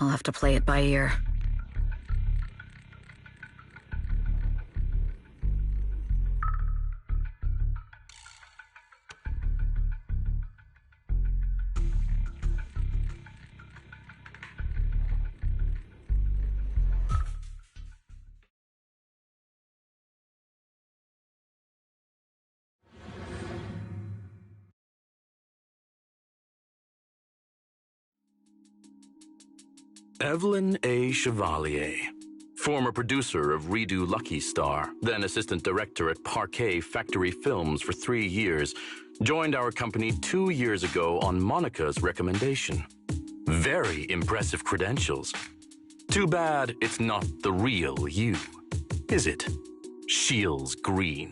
I'll have to play it by ear. Evelyn A. Chevalier, former producer of Redo Lucky Star, then assistant director at Parquet Factory Films for 3 years, joined our company 2 years ago on Monica's recommendation. Very impressive credentials. Too bad it's not the real you, is it? Shields Green.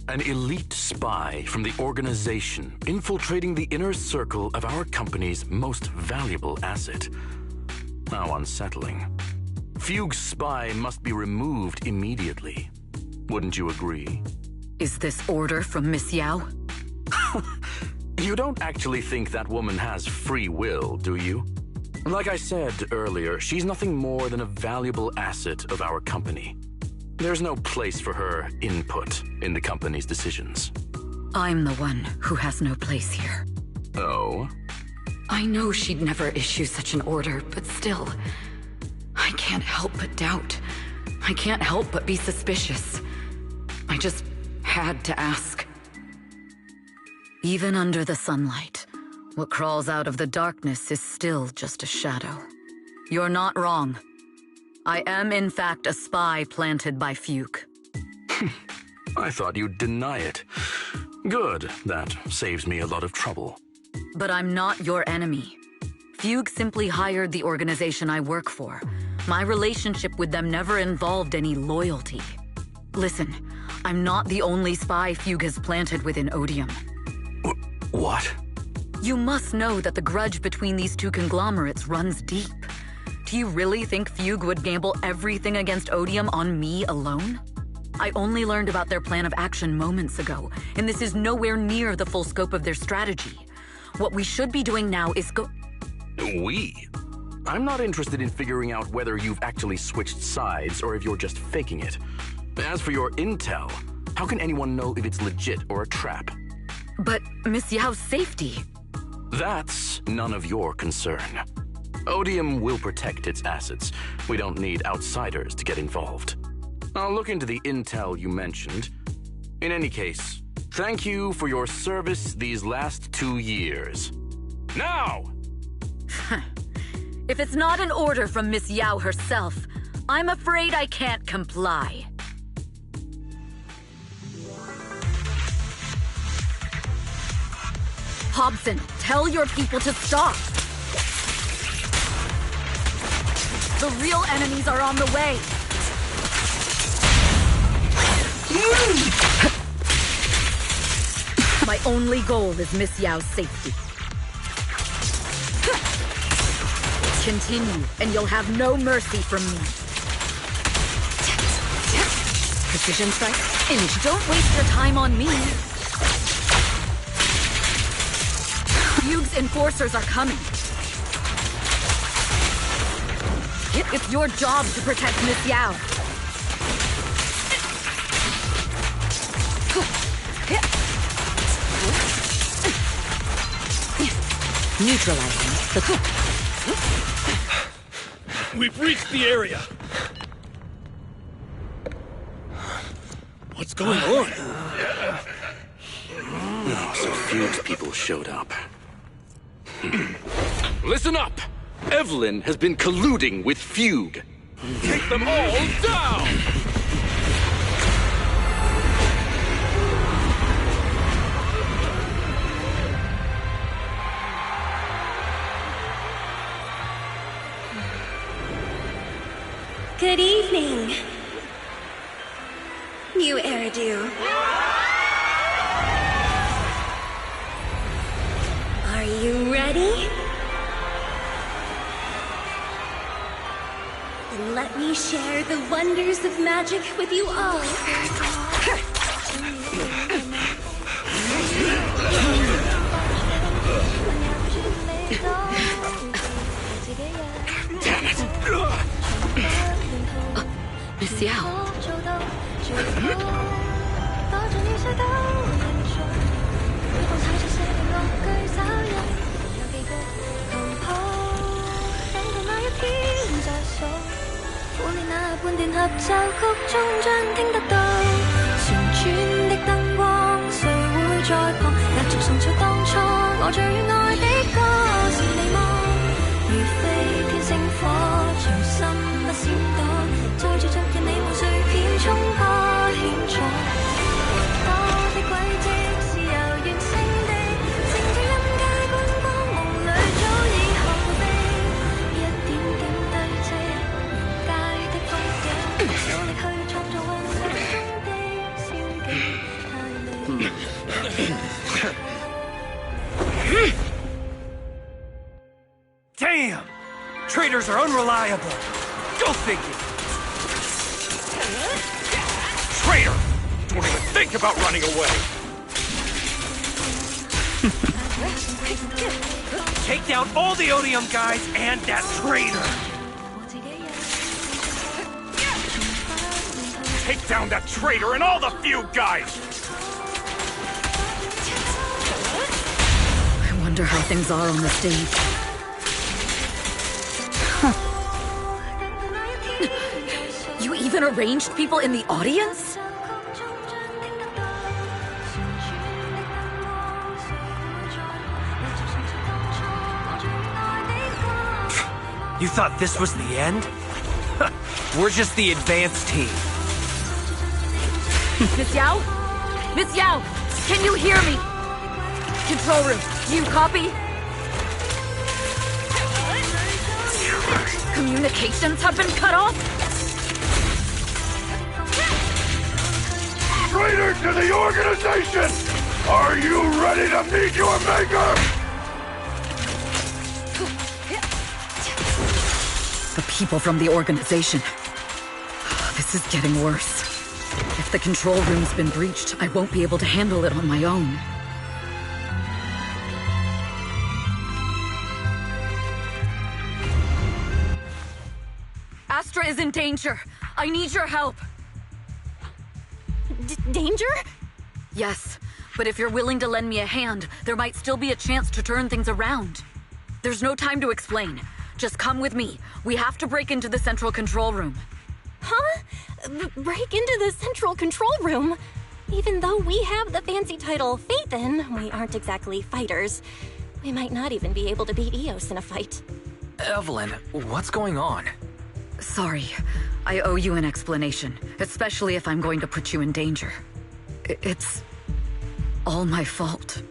An elite spy from the organization infiltrating the inner circle of our company's most valuable asset. How unsettling. Fugue's spy must be removed immediately. Wouldn't you agree? Is this order from Miss Yao? You don't actually think that woman has free will, do you? Like I said earlier, she's nothing more than a valuable asset of our company. There's no place for her input in the company's decisions. I'm the one who has no place here. Oh? I know she'd never issue such an order, but still, I can't help but doubt. I can't help but be suspicious. I just had to ask. Even under the sunlight, what crawls out of the darkness is still just a shadow. You're not wrong. I am, in fact, a spy planted by Fugue. I thought you'd deny it. Good, that saves me a lot of trouble. But I'm not your enemy. Fugue simply hired the organization I work for. My relationship with them never involved any loyalty. Listen, I'm not the only spy Fugue has planted within Odium. What? You must know that the grudge between these two conglomerates runs deep. Do you really think Fugue would gamble everything against Odium on me alone? I only learned about their plan of action moments ago, and this is nowhere near the full scope of their strategy. What we should be doing now is We? I'm not interested in figuring out whether you've actually switched sides or if you're just faking it. As for your intel, how can anyone know if it's legit or a trap? But Miss Yao's safety... That's none of your concern. Odium will protect its assets. We don't need outsiders to get involved. I'll look into the intel you mentioned. In any case, thank you for your service these last 2 years. Now! If it's not an order from Miss Yao herself, I'm afraid I can't comply. Hobson, tell your people to stop. The real enemies are on the way. My only goal is Miss Yao's safety. Continue, and you'll have no mercy from me. Precision strike, finish. Don't waste your time on me. Fugue's enforcers are coming. It's your job to protect Miss Yao. Neutralizing the... We've reached the area. What's going on? Oh, so Fugue's people showed up. Listen up! Evelyn has been colluding with Fugue. Take them all down! Good evening. New hairdo. Are you ready? Then let me share the wonders of magic with you all. Damn it! Miss Yao. Damn! Traitors are unreliable. Go figure. Traitor! Don't even think about running away. Take down all the Odium guys and that traitor. Take down that traitor and all the Fugue guys. I wonder how things are on the stage. You even arranged people in the audience? You thought this was the end? We're just the advanced team. Miss Yao? Miss Yao, can you hear me? Control room, do you copy? Communications have been cut off? Traitor to the organization! Are you ready to meet your maker? The people from the organization. This is getting worse. If the control room's been breached, I won't be able to handle it on my own. Astra is in danger. I need your help. Danger? Yes, but if you're willing to lend me a hand, there might still be a chance to turn things around. There's no time to explain. Just come with me. We have to break into the central control room. Huh? Break into the central control room? Even though we have the fancy title Phaethon, we aren't exactly fighters. We might not even be able to beat Eos in a fight. Evelyn, what's going on? Sorry. I owe you an explanation, especially if I'm going to put you in danger. It's all my fault.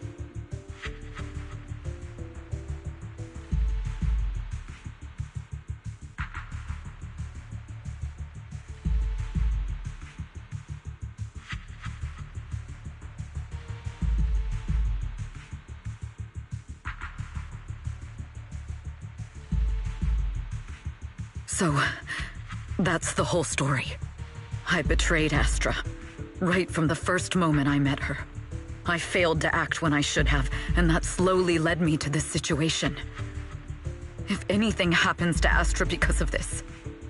So, that's the whole story. I betrayed Astra, right from the first moment I met her. I failed to act when I should have, and that slowly led me to this situation. If anything happens to Astra because of this,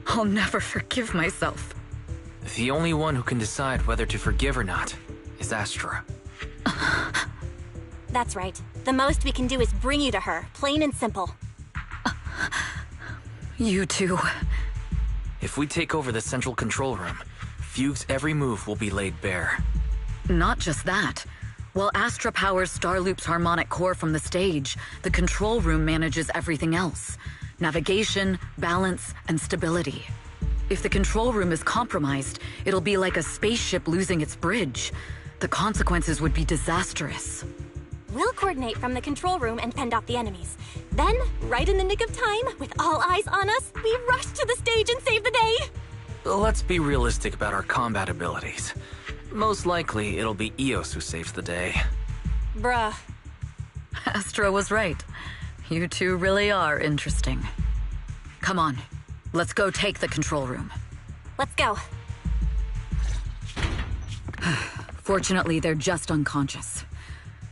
I'll never forgive myself. The only one who can decide whether to forgive or not is Astra. That's right. The most we can do is bring you to her, plain and simple. You two. If we take over the central control room, Fugue's every move will be laid bare. Not just that. While Astra powers Starloop's harmonic core from the stage, the control room manages everything else. Navigation, balance, and stability. If the control room is compromised, it'll be like a spaceship losing its bridge. The consequences would be disastrous. We'll coordinate from the control room and fend off the enemies. Then, right in the nick of time, with all eyes on us, we rush to the stage and save the day! Let's be realistic about our combat abilities. Most likely, it'll be Eos who saves the day. Bruh. Astra was right. You two really are interesting. Come on, let's go take the control room. Let's go. Fortunately, they're just unconscious.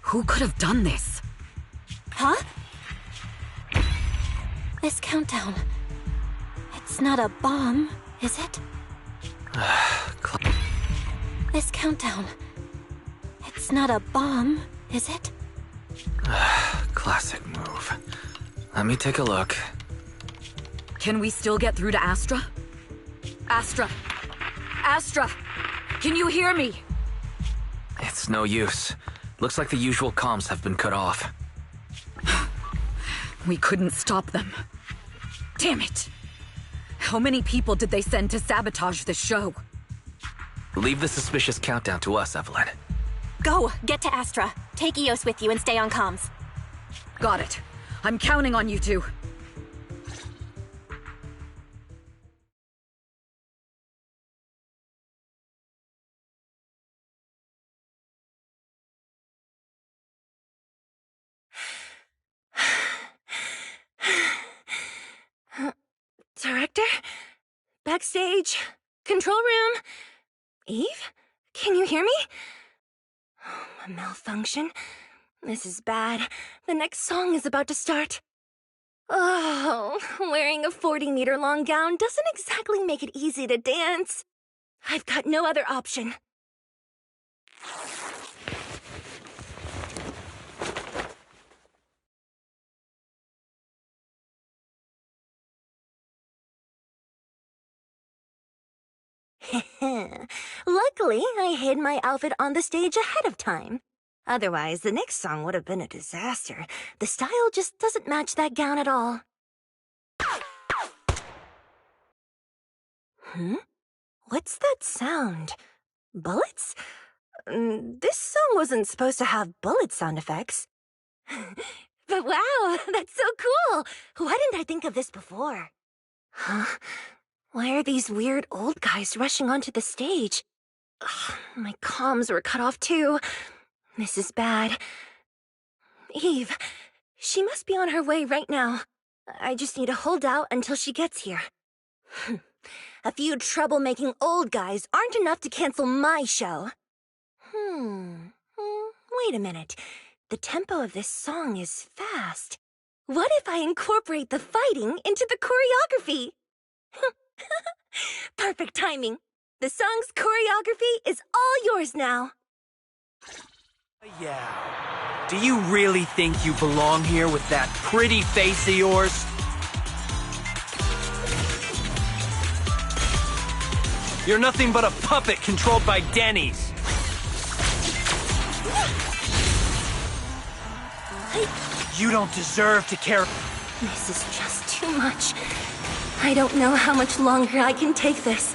Who could have done this? Huh? This countdown. It's not a bomb, is it? This countdown. It's not a bomb, is it? Classic move. Let me take a look. Can we still get through to Astra? Astra! Astra! Can you hear me? It's no use. Looks like the usual comms have been cut off. We couldn't stop them. Damn it! How many people did they send to sabotage this show? Leave the suspicious countdown to us, Evelyn. Go! Get to Astra. Take Eos with you and stay on comms. Got it. I'm counting on you two. Director? Backstage? Control room? Eve? Can you hear me? Oh, a malfunction? This is bad. The next song is about to start. Oh, wearing a 40-meter-long gown doesn't exactly make it easy to dance. I've got no other option. Luckily, I hid my outfit on the stage ahead of time. Otherwise, the next song would have been a disaster. The style just doesn't match that gown at all. What's that sound? Bullets? This song wasn't supposed to have bullet sound effects. But wow, that's so cool! Why didn't I think of this before? Huh? Why are these weird old guys rushing onto the stage? Ugh, my comms were cut off too. This is bad. Eve, she must be on her way right now. I just need to hold out until she gets here. A few troublemaking old guys aren't enough to cancel my show. Wait a minute. The tempo of this song is fast. What if I incorporate the fighting into the choreography? Perfect timing. The song's choreography is all yours now. Yeah. Do you really think you belong here with that pretty face of yours? You're nothing but a puppet controlled by Denny's. You don't deserve to care. This is just too much. I don't know how much longer I can take this.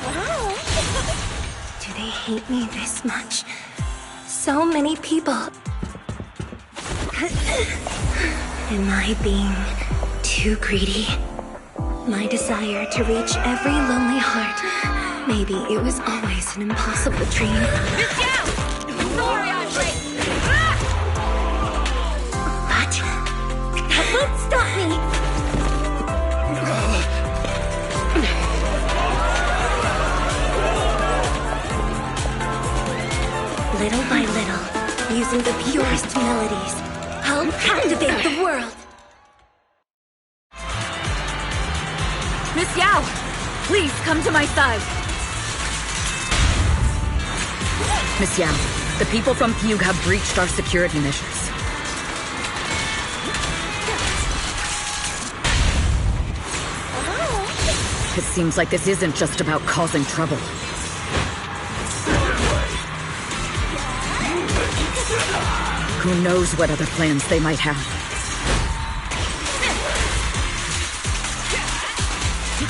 Wow. Do they hate me this much? So many people. Am I being too greedy? My desire to reach every lonely heart. Maybe it was always an impossible dream. Get down! Sorry, Andre! But that won't Little by little, using the purest melodies, I'll captivate the world. Miss Yao, please come to my side. Miss Yao, the people from Fugue have breached our security measures. It seems like this isn't just about causing trouble. Who knows what other plans they might have.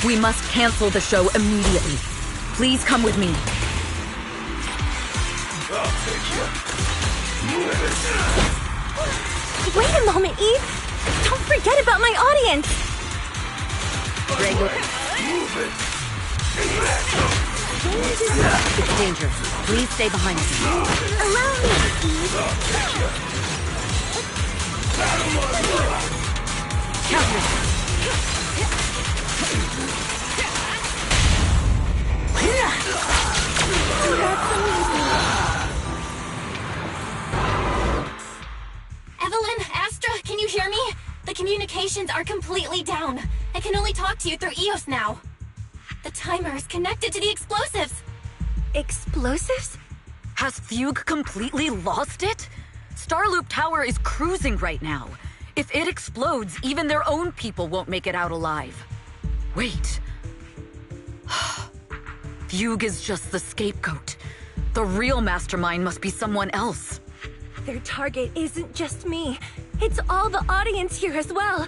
We must cancel the show immediately. Please come with me. Wait a moment, Eve. Don't forget about my audience. It's dangerous. Please stay behind me. Allow me, Eve. Oh, that's amazing. Evelyn, Astra, can you hear me? The communications are completely down. I can only talk to you through EOS now. The timer is connected to the explosives. Explosives? Has Fugue completely lost it? Starloop Tower is cruising right now. If it explodes, even their own people won't make it out alive. Wait. Fugue is just the scapegoat. The real mastermind must be someone else. Their target isn't just me. It's all the audience here as well.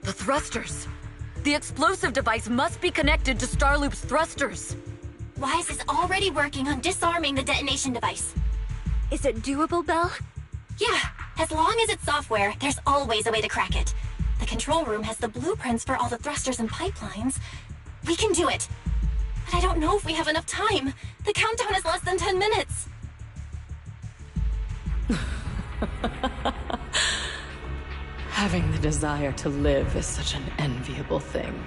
The thrusters. The explosive device must be connected to Starloop's thrusters. Wise is already working on disarming the detonation device. Is it doable, Belle? Yeah, as long as it's software, there's always a way to crack it. The control room has the blueprints for all the thrusters and pipelines. We can do it. But I don't know if we have enough time. The countdown is less than 10 minutes. Having the desire to live is such an enviable thing.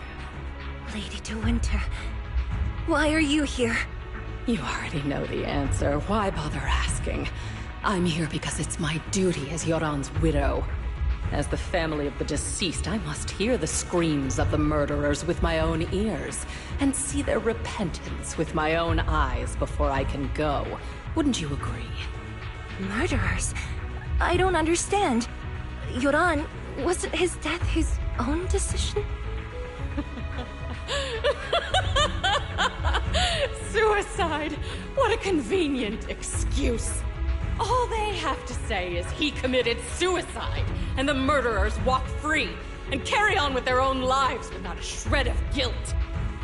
Lady De Winter, why are you here? You already know the answer. Why bother asking? I'm here because it's my duty as Yoran's widow. As the family of the deceased, I must hear the screams of the murderers with my own ears, and see their repentance with my own eyes before I can go. Wouldn't you agree? Murderers? I don't understand. Yoran, wasn't his death his own decision? Suicide! What a convenient excuse. All they have to say is he committed suicide, and the murderers walk free and carry on with their own lives without a shred of guilt.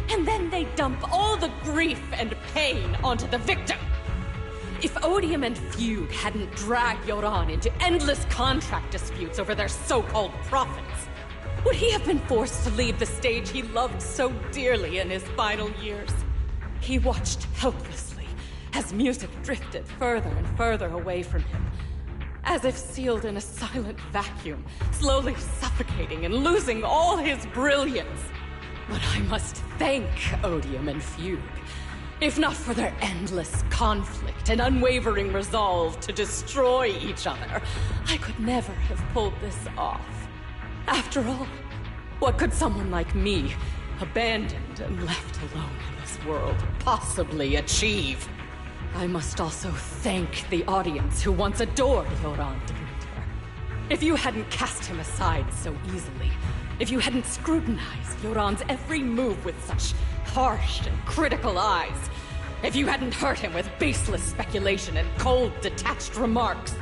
And then they dump all the grief and pain onto the victim. If Odium and Fugue hadn't dragged Yoran into endless contract disputes over their so-called profits, would he have been forced to leave the stage he loved so dearly in his final years? He watched helplessly as music drifted further and further away from him, as if sealed in a silent vacuum, slowly suffocating and losing all his brilliance. But I must thank Odium and Fugue. If not for their endless conflict and unwavering resolve to destroy each other, I could never have pulled this off. After all, what could someone like me, abandoned and left alone in this world, possibly achieve? I must also thank the audience who once adored Yoran de Winter. If you hadn't cast him aside so easily, if you hadn't scrutinized Yoran's every move with such harsh and critical eyes, if you hadn't hurt him with baseless speculation and cold, detached remarks,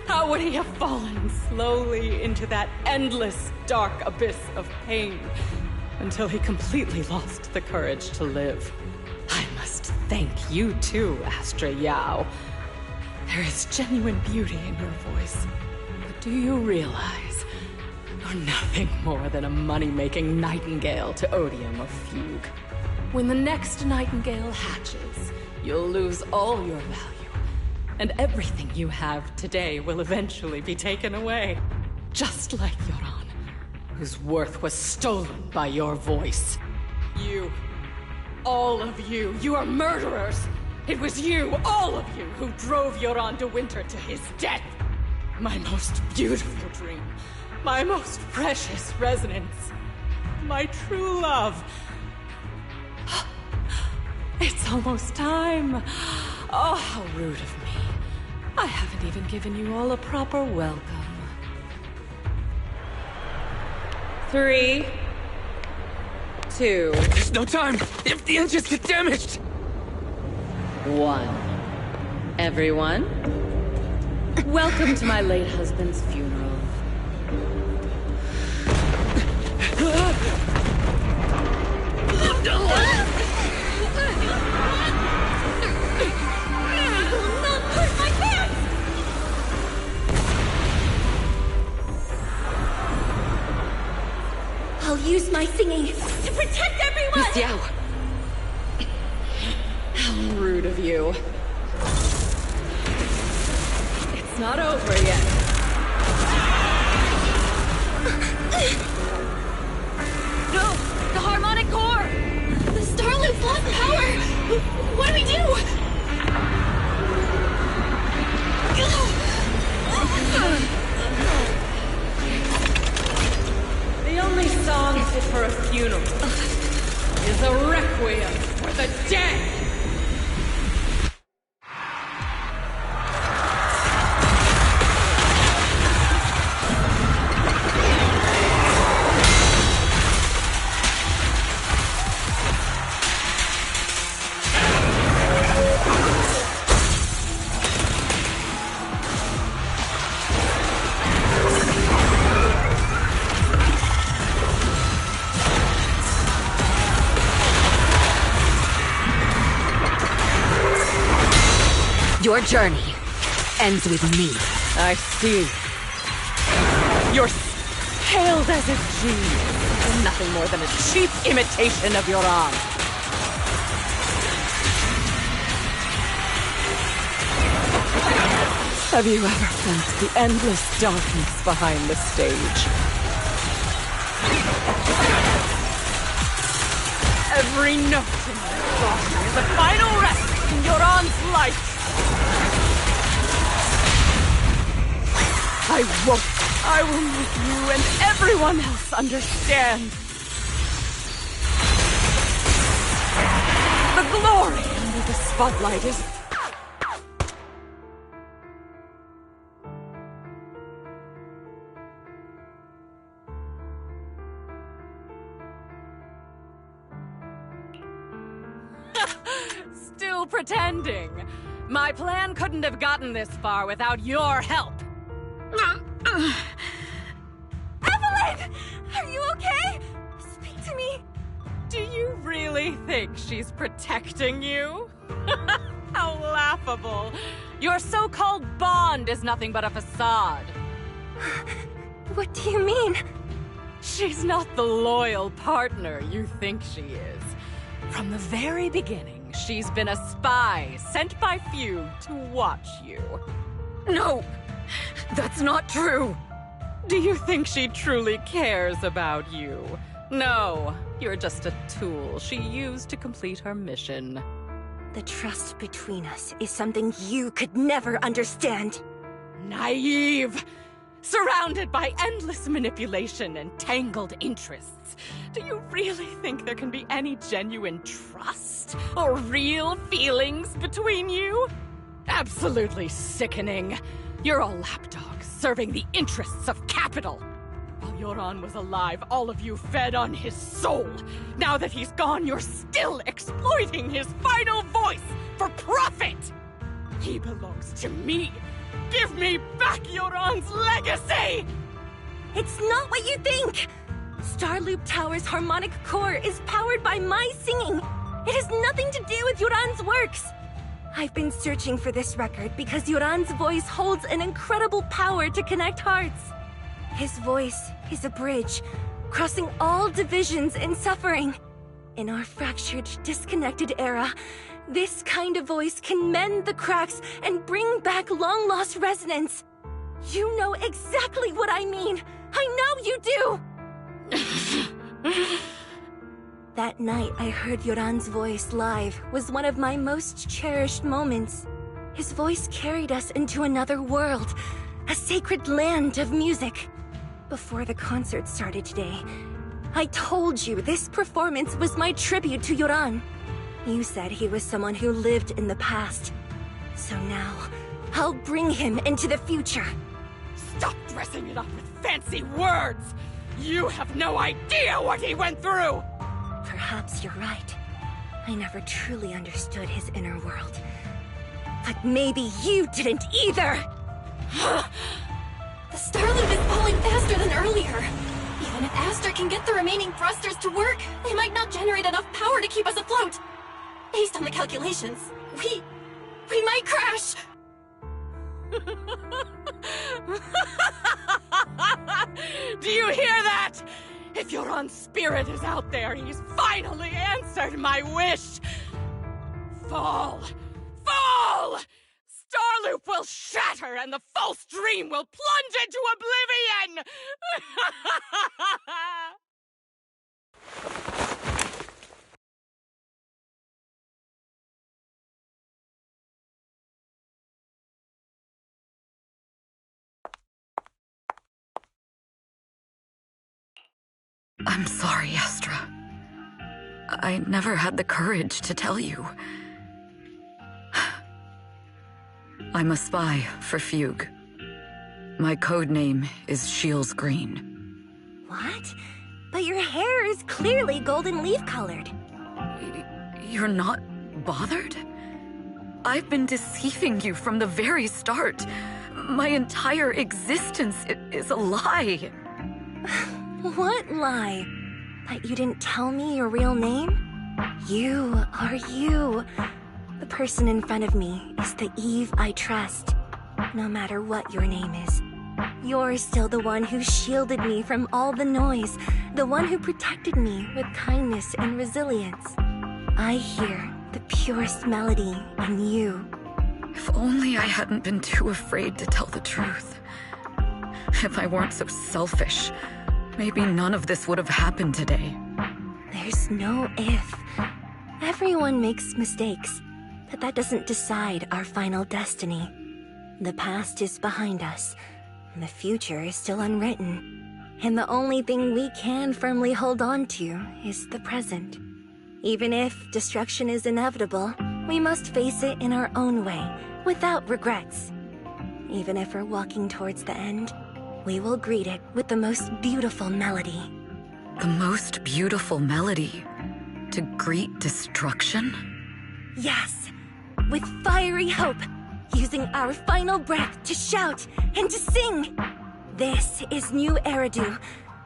how would he have fallen slowly into that endless, dark abyss of pain until he completely lost the courage to live? I must thank you too, Astra Yao. There is genuine beauty in your voice. But do you realize you're nothing more than a money-making nightingale to Odium or Fugue? When the next nightingale hatches, you'll lose all your value, and everything you have today will eventually be taken away. Just like Yoran, whose worth was stolen by your voice. You, all of you, you are murderers! It was you, all of you, who drove Yoran de Winter to his death. My most beautiful dream. My most precious resonance. My true love. It's almost time. Oh, how rude of me. I haven't even given you all a proper welcome. 3, 2... There's no time! If the engines get damaged! 1. Everyone, welcome to my late husband's funeral. I'll use my singing to protect everyone! Miss Yao! How rude of you. It's not over yet. No! The harmonic core! The Starloop's lost power! What do we do? The only song fit for a funeral is a requiem for the dead! Your journey ends with me. I see. You're hailed as a genius, and nothing more than a cheap imitation of your aunt. Have you ever felt the endless darkness behind the stage? Every note in my song is a final rest in your aunt's light. I will make you and everyone else understand. The glory under the spotlight is... Still pretending. My plan couldn't have gotten this far without your help. Evelyn! Are you okay? Speak to me. Do you really think she's protecting you? How laughable. Your so-called bond is nothing but a facade. What do you mean? She's not the loyal partner you think she is. From the very beginning, she's been a spy sent by few to watch you. No! That's not true! Do you think she truly cares about you? No, you're just a tool she used to complete her mission. The trust between us is something you could never understand. Naive! Surrounded by endless manipulation and tangled interests. Do you really think there can be any genuine trust or real feelings between you? Absolutely sickening. You're all lapdogs serving the interests of capital. While Yoran was alive, all of you fed on his soul. Now that he's gone, you're still exploiting his final voice for profit. He belongs to me. Give me back Yoran's legacy! It's not what you think! Starloop Tower's harmonic core is powered by my singing. It has nothing to do with Yoran's works. I've been searching for this record because Yoran's voice holds an incredible power to connect hearts. His voice is a bridge, crossing all divisions and suffering. In our fractured, disconnected era, this kind of voice can mend the cracks and bring back long-lost resonance. You know exactly what I mean. I know you do! That night I heard Yoran's voice live was one of my most cherished moments. His voice carried us into another world, a sacred land of music. Before the concert started today, I told you this performance was my tribute to Yoran. You said he was someone who lived in the past. So now, I'll bring him into the future. Stop dressing it up with fancy words! You have no idea what he went through! Perhaps you're right. I never truly understood his inner world. But maybe you didn't either! The star loop is falling faster than earlier. Even if Astra can get the remaining thrusters to work, they might not generate enough power to keep us afloat. Based on the calculations, we might crash. Do you hear that? If Yoran's spirit is out there, he's finally answered my wish. Fall! Fall! Starloop will shatter and the false dream will plunge into oblivion! I'm sorry, Astra. I never had the courage to tell you. I'm a spy for Fugue. My code name is Shields Green. What? But your hair is clearly golden leaf-colored. You're not bothered? I've been deceiving you from the very start. My entire existence is a lie. What lie? That you didn't tell me your real name? You are you. The person in front of me is the Eve I trust. No matter what your name is. You're still the one who shielded me from all the noise. The one who protected me with kindness and resilience. I hear the purest melody in you. If only I hadn't been too afraid to tell the truth. If I weren't so selfish, maybe none of this would have happened today. There's no if. Everyone makes mistakes, but that doesn't decide our final destiny. The past is behind us, and the future is still unwritten. And the only thing we can firmly hold on to is the present. Even if destruction is inevitable, we must face it in our own way, without regrets. Even if we're walking towards the end, we will greet it with the most beautiful melody. The most beautiful melody? To greet destruction? Yes, with fiery hope, using our final breath to shout and to sing. This is New Eridu,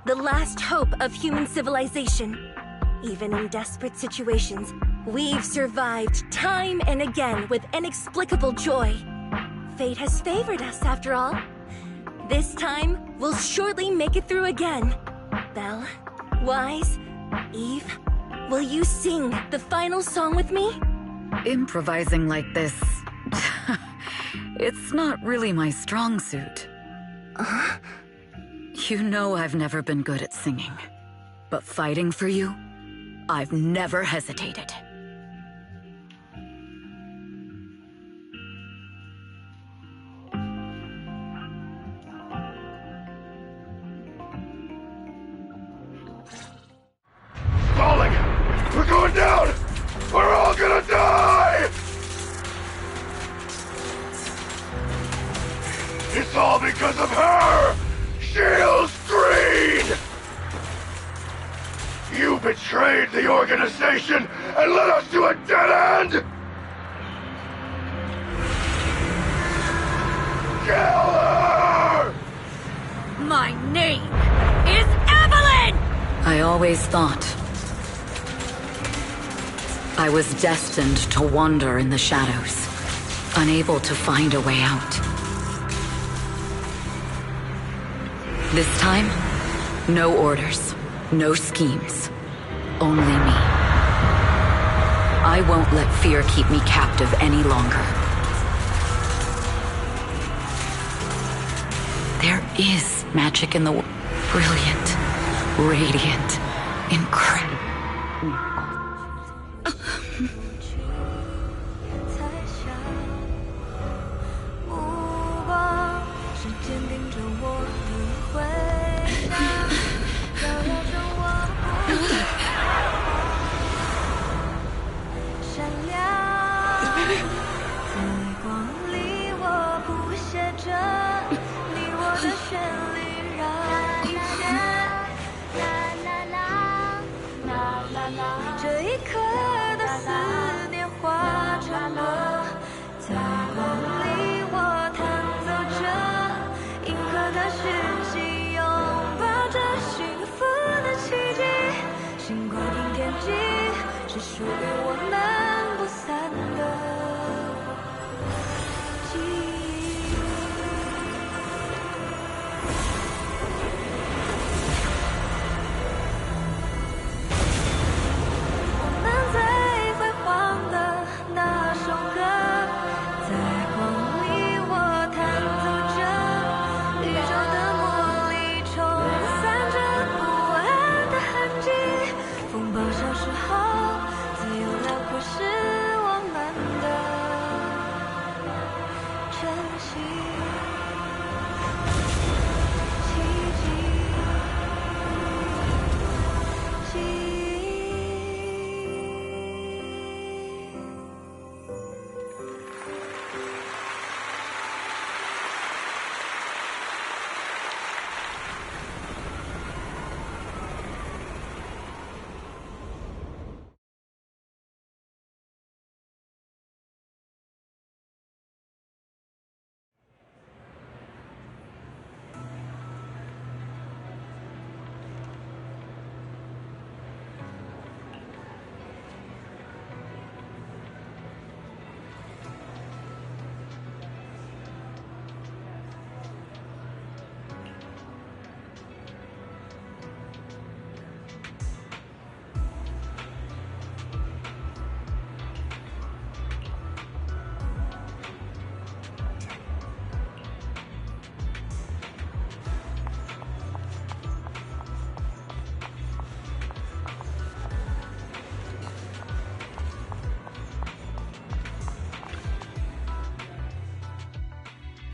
the last hope of human civilization. Even in desperate situations, we've survived time and again with inexplicable joy. Fate has favored us after all. This time, we'll surely make it through again. Belle, Wise, Eve, will you sing the final song with me? Improvising like this... it's not really my strong suit. You know I've never been good at singing. But fighting for you, I've never hesitated. Falling! We're going down! We're all gonna die! It's all because of her! Shields Green! You betrayed the organization and led us to a dead end! Kill her! My name is Evelyn! I always thought I was destined to wander in the shadows, unable to find a way out. This time, no orders, no schemes, only me. I won't let fear keep me captive any longer. There is magic in the world. Brilliant, radiant, incredible. 这一刻的思念化成了，在光里我弹奏着银河的讯息，拥抱着幸福的奇迹。星光顶天际，是属于我们不散的记忆。我们最辉煌的那首歌，在光里我弹奏着，宇宙的魔力冲散着不安的痕迹。风暴消失后，自由辽阔是我们的珍惜。奇迹，记忆。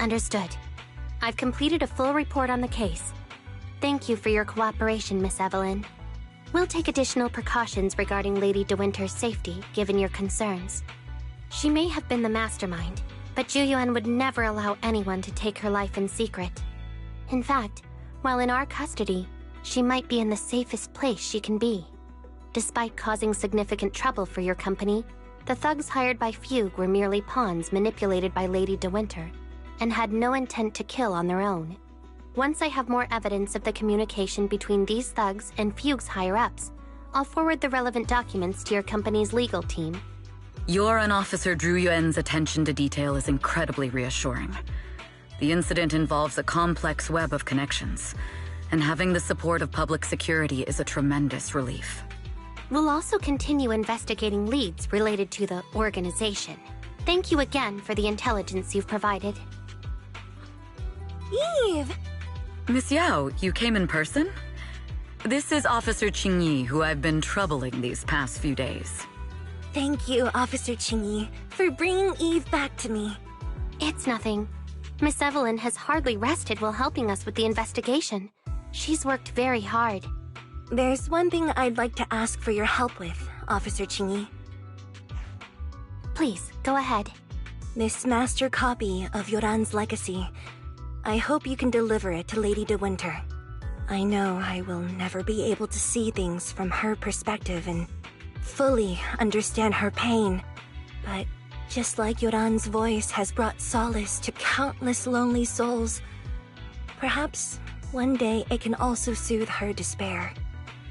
Understood. I've completed a full report on the case. Thank you for your cooperation, Miss Evelyn. We'll take additional precautions regarding Lady De Winter's safety, given your concerns. She may have been the mastermind, but Juyuan would never allow anyone to take her life in secret. In fact, while in our custody, she might be in the safest place she can be. Despite causing significant trouble for your company, the thugs hired by Fugue were merely pawns manipulated by Lady De Winter, and had no intent to kill on their own. Once I have more evidence of the communication between these thugs and Fugue's higher-ups, I'll forward the relevant documents to your company's legal team. Your and Officer Zhu Yuan's attention to detail is incredibly reassuring. The incident involves a complex web of connections, and having the support of public security is a tremendous relief. We'll also continue investigating leads related to the organization. Thank you again for the intelligence you've provided. Eve! Miss Yao, you came in person? This is Officer Qingyi, who I've been troubling these past few days. Thank you, Officer Qingyi, for bringing Eve back to me. It's nothing. Miss Evelyn has hardly rested while helping us with the investigation. She's worked very hard. There's one thing I'd like to ask for your help with, Officer Qingyi. Please, go ahead. This master copy of Yoran's legacy. I hope you can deliver it to Lady De Winter. I know I will never be able to see things from her perspective and fully understand her pain. But just like Yoran's voice has brought solace to countless lonely souls, perhaps one day it can also soothe her despair.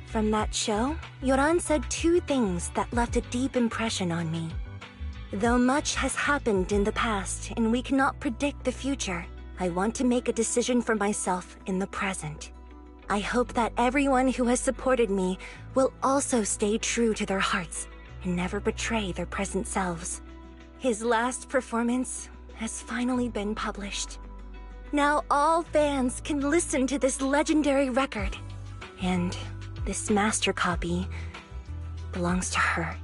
From that show, Yoran said two things that left a deep impression on me. Though much has happened in the past and we cannot predict the future, I want to make a decision for myself in the present. I hope that everyone who has supported me will also stay true to their hearts and never betray their present selves. His last performance has finally been published. Now all fans can listen to this legendary record. And this master copy belongs to her.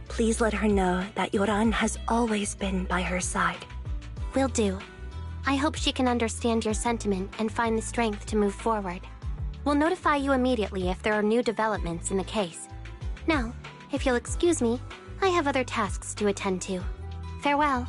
Please let her know that Yoran has always been by her side. Will do. I hope she can understand your sentiment and find the strength to move forward. We'll notify you immediately if there are new developments in the case. Now, if you'll excuse me, I have other tasks to attend to. Farewell.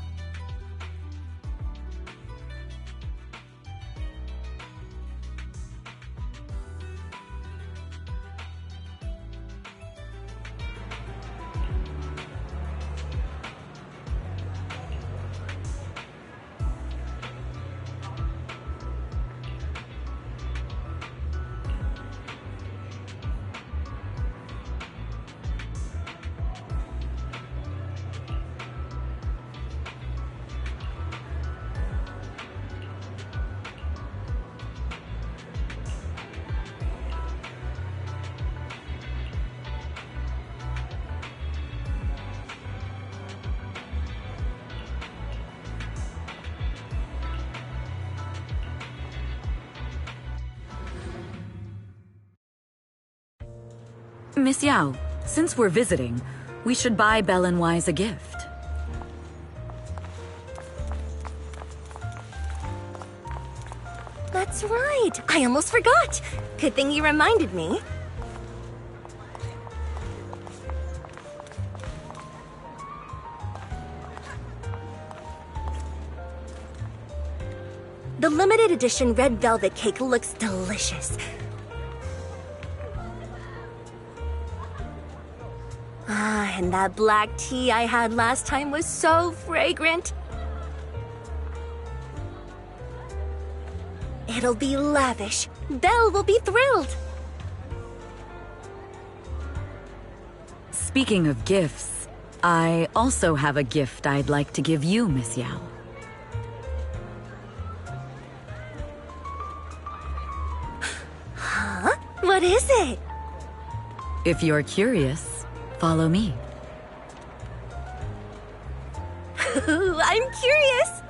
Miss Yao, since we're visiting, we should buy Belle and Wise a gift. That's right! I almost forgot! Good thing you reminded me. The limited edition red velvet cake looks delicious. Ah, and that black tea I had last time was so fragrant. It'll be lavish. Belle will be thrilled. Speaking of gifts, I also have a gift I'd like to give you, Miss Yao. Huh? What is it? If you're curious, follow me. I'm curious.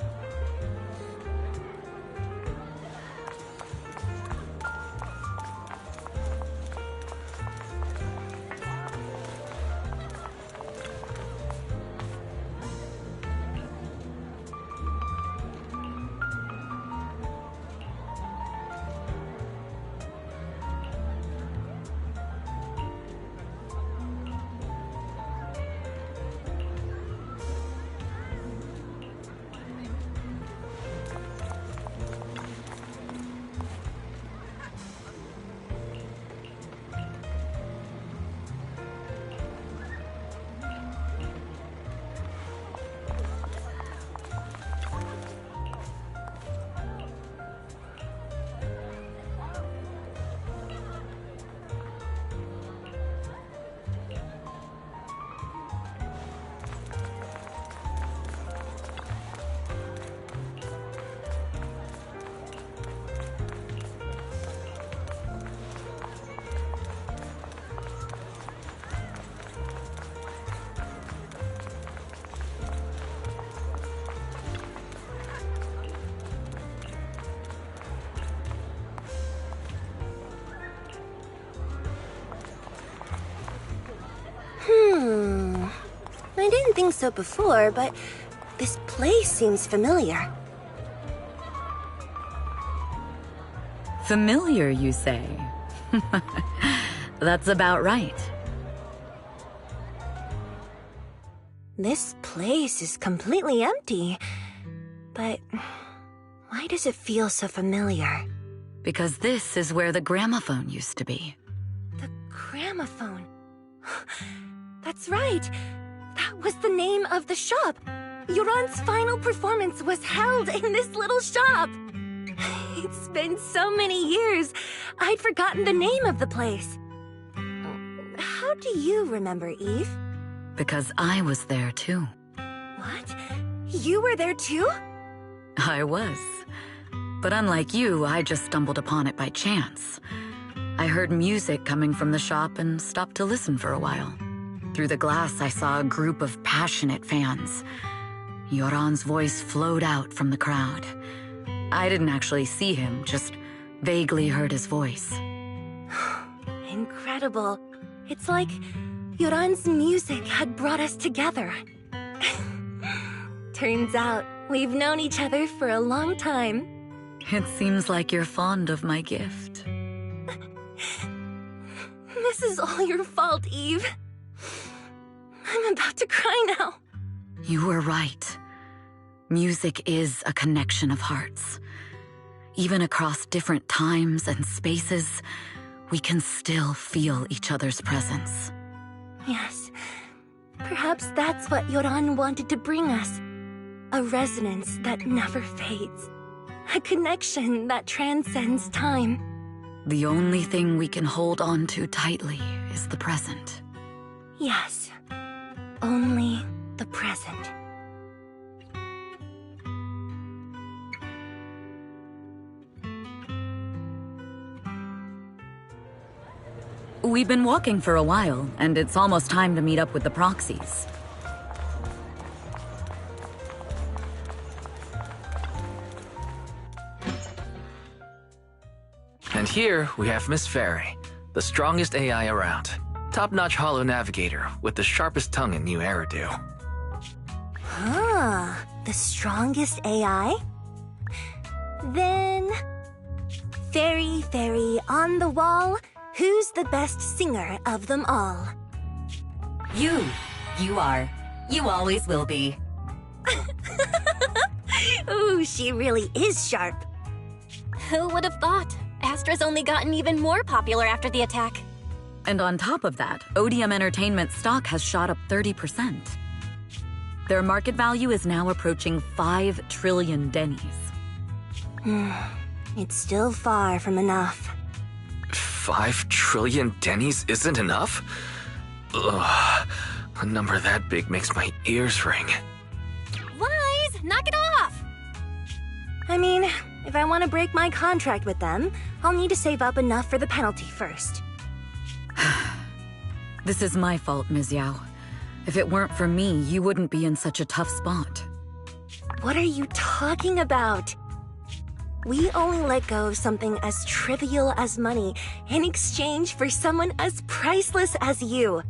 I didn't think so before, but this place seems familiar. Familiar, you say? That's about right. This place is completely empty. But why does it feel so familiar? Because this is where the gramophone used to be. The gramophone. That's right. That was the name of the shop. Yoran's final performance was held in this little shop. It's been so many years, I'd forgotten the name of the place. How do you remember, Eve? Because I was there too. What? You were there too? I was. But unlike you, I just stumbled upon it by chance. I heard music coming from the shop and stopped to listen for a while. Through the glass, I saw a group of passionate fans. Yoran's voice flowed out from the crowd. I didn't actually see him, just vaguely heard his voice. Incredible. It's like Yoran's music had brought us together. Turns out, we've known each other for a long time. It seems like you're fond of my gift. This is all your fault, Eve. I'm about to cry now. You were right. Music is a connection of hearts. Even across different times and spaces, we can still feel each other's presence. Yes. Perhaps that's what Yoran wanted to bring us. A resonance that never fades. A connection that transcends time. The only thing we can hold on to tightly is the present. Yes. Only the present. We've been walking for a while, and it's almost time to meet up with the proxies. And here we have Miss Fairy, the strongest AI around. Top-notch holo navigator with the sharpest tongue in New Eridu. Huh, the strongest AI? Then... Fairy, on the wall, who's the best singer of them all? You. You are. You always will be. Ooh, she really is sharp. Who would have thought? Astra's only gotten even more popular after the attack. And on top of that, ODM Entertainment stock has shot up 30%. Their market value is now approaching 5 trillion dennies. It's still far from enough. 5 trillion dennies isn't enough? Ugh, a number that big makes my ears ring. Wise, knock it off! I mean, if I want to break my contract with them, I'll need to save up enough for the penalty first. This is my fault, Ms. Yao. If it weren't for me, you wouldn't be in such a tough spot. What are you talking about? We only let go of something as trivial as money in exchange for someone as priceless as you.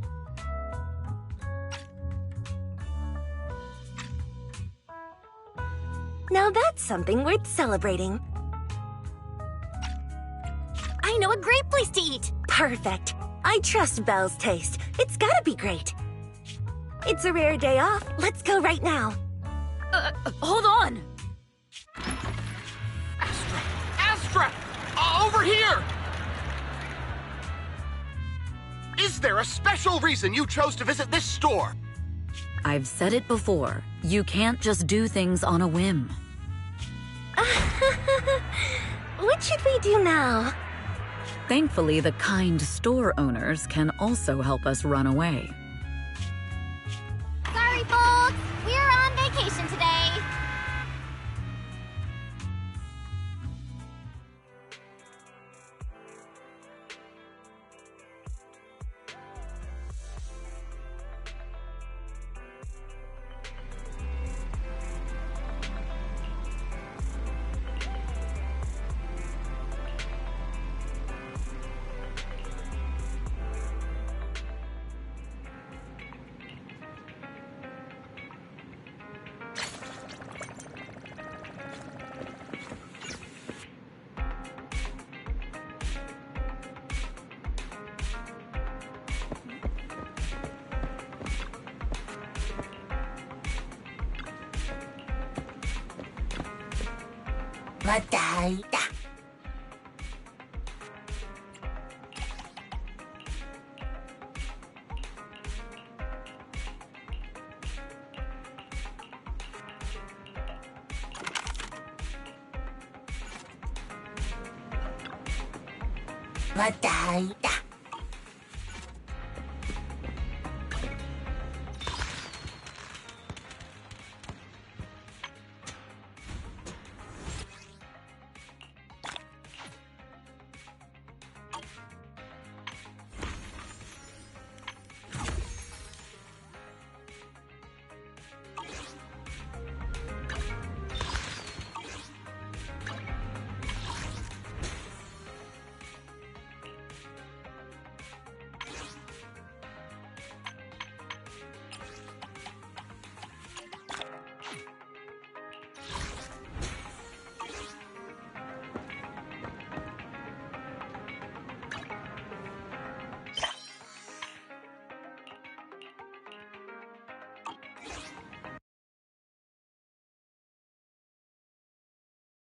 Now that's something worth celebrating. I know a great place to eat! Perfect. I trust Belle's taste. It's gotta be great. It's a rare day off. Let's go right now. Hold on! Astra! Over here! Is there a special reason you chose to visit this store? I've said it before. You can't just do things on a whim. What should we do now? Thankfully, the kind store owners can also help us run away. Sorry, folks! We're on vacation today! Madalda.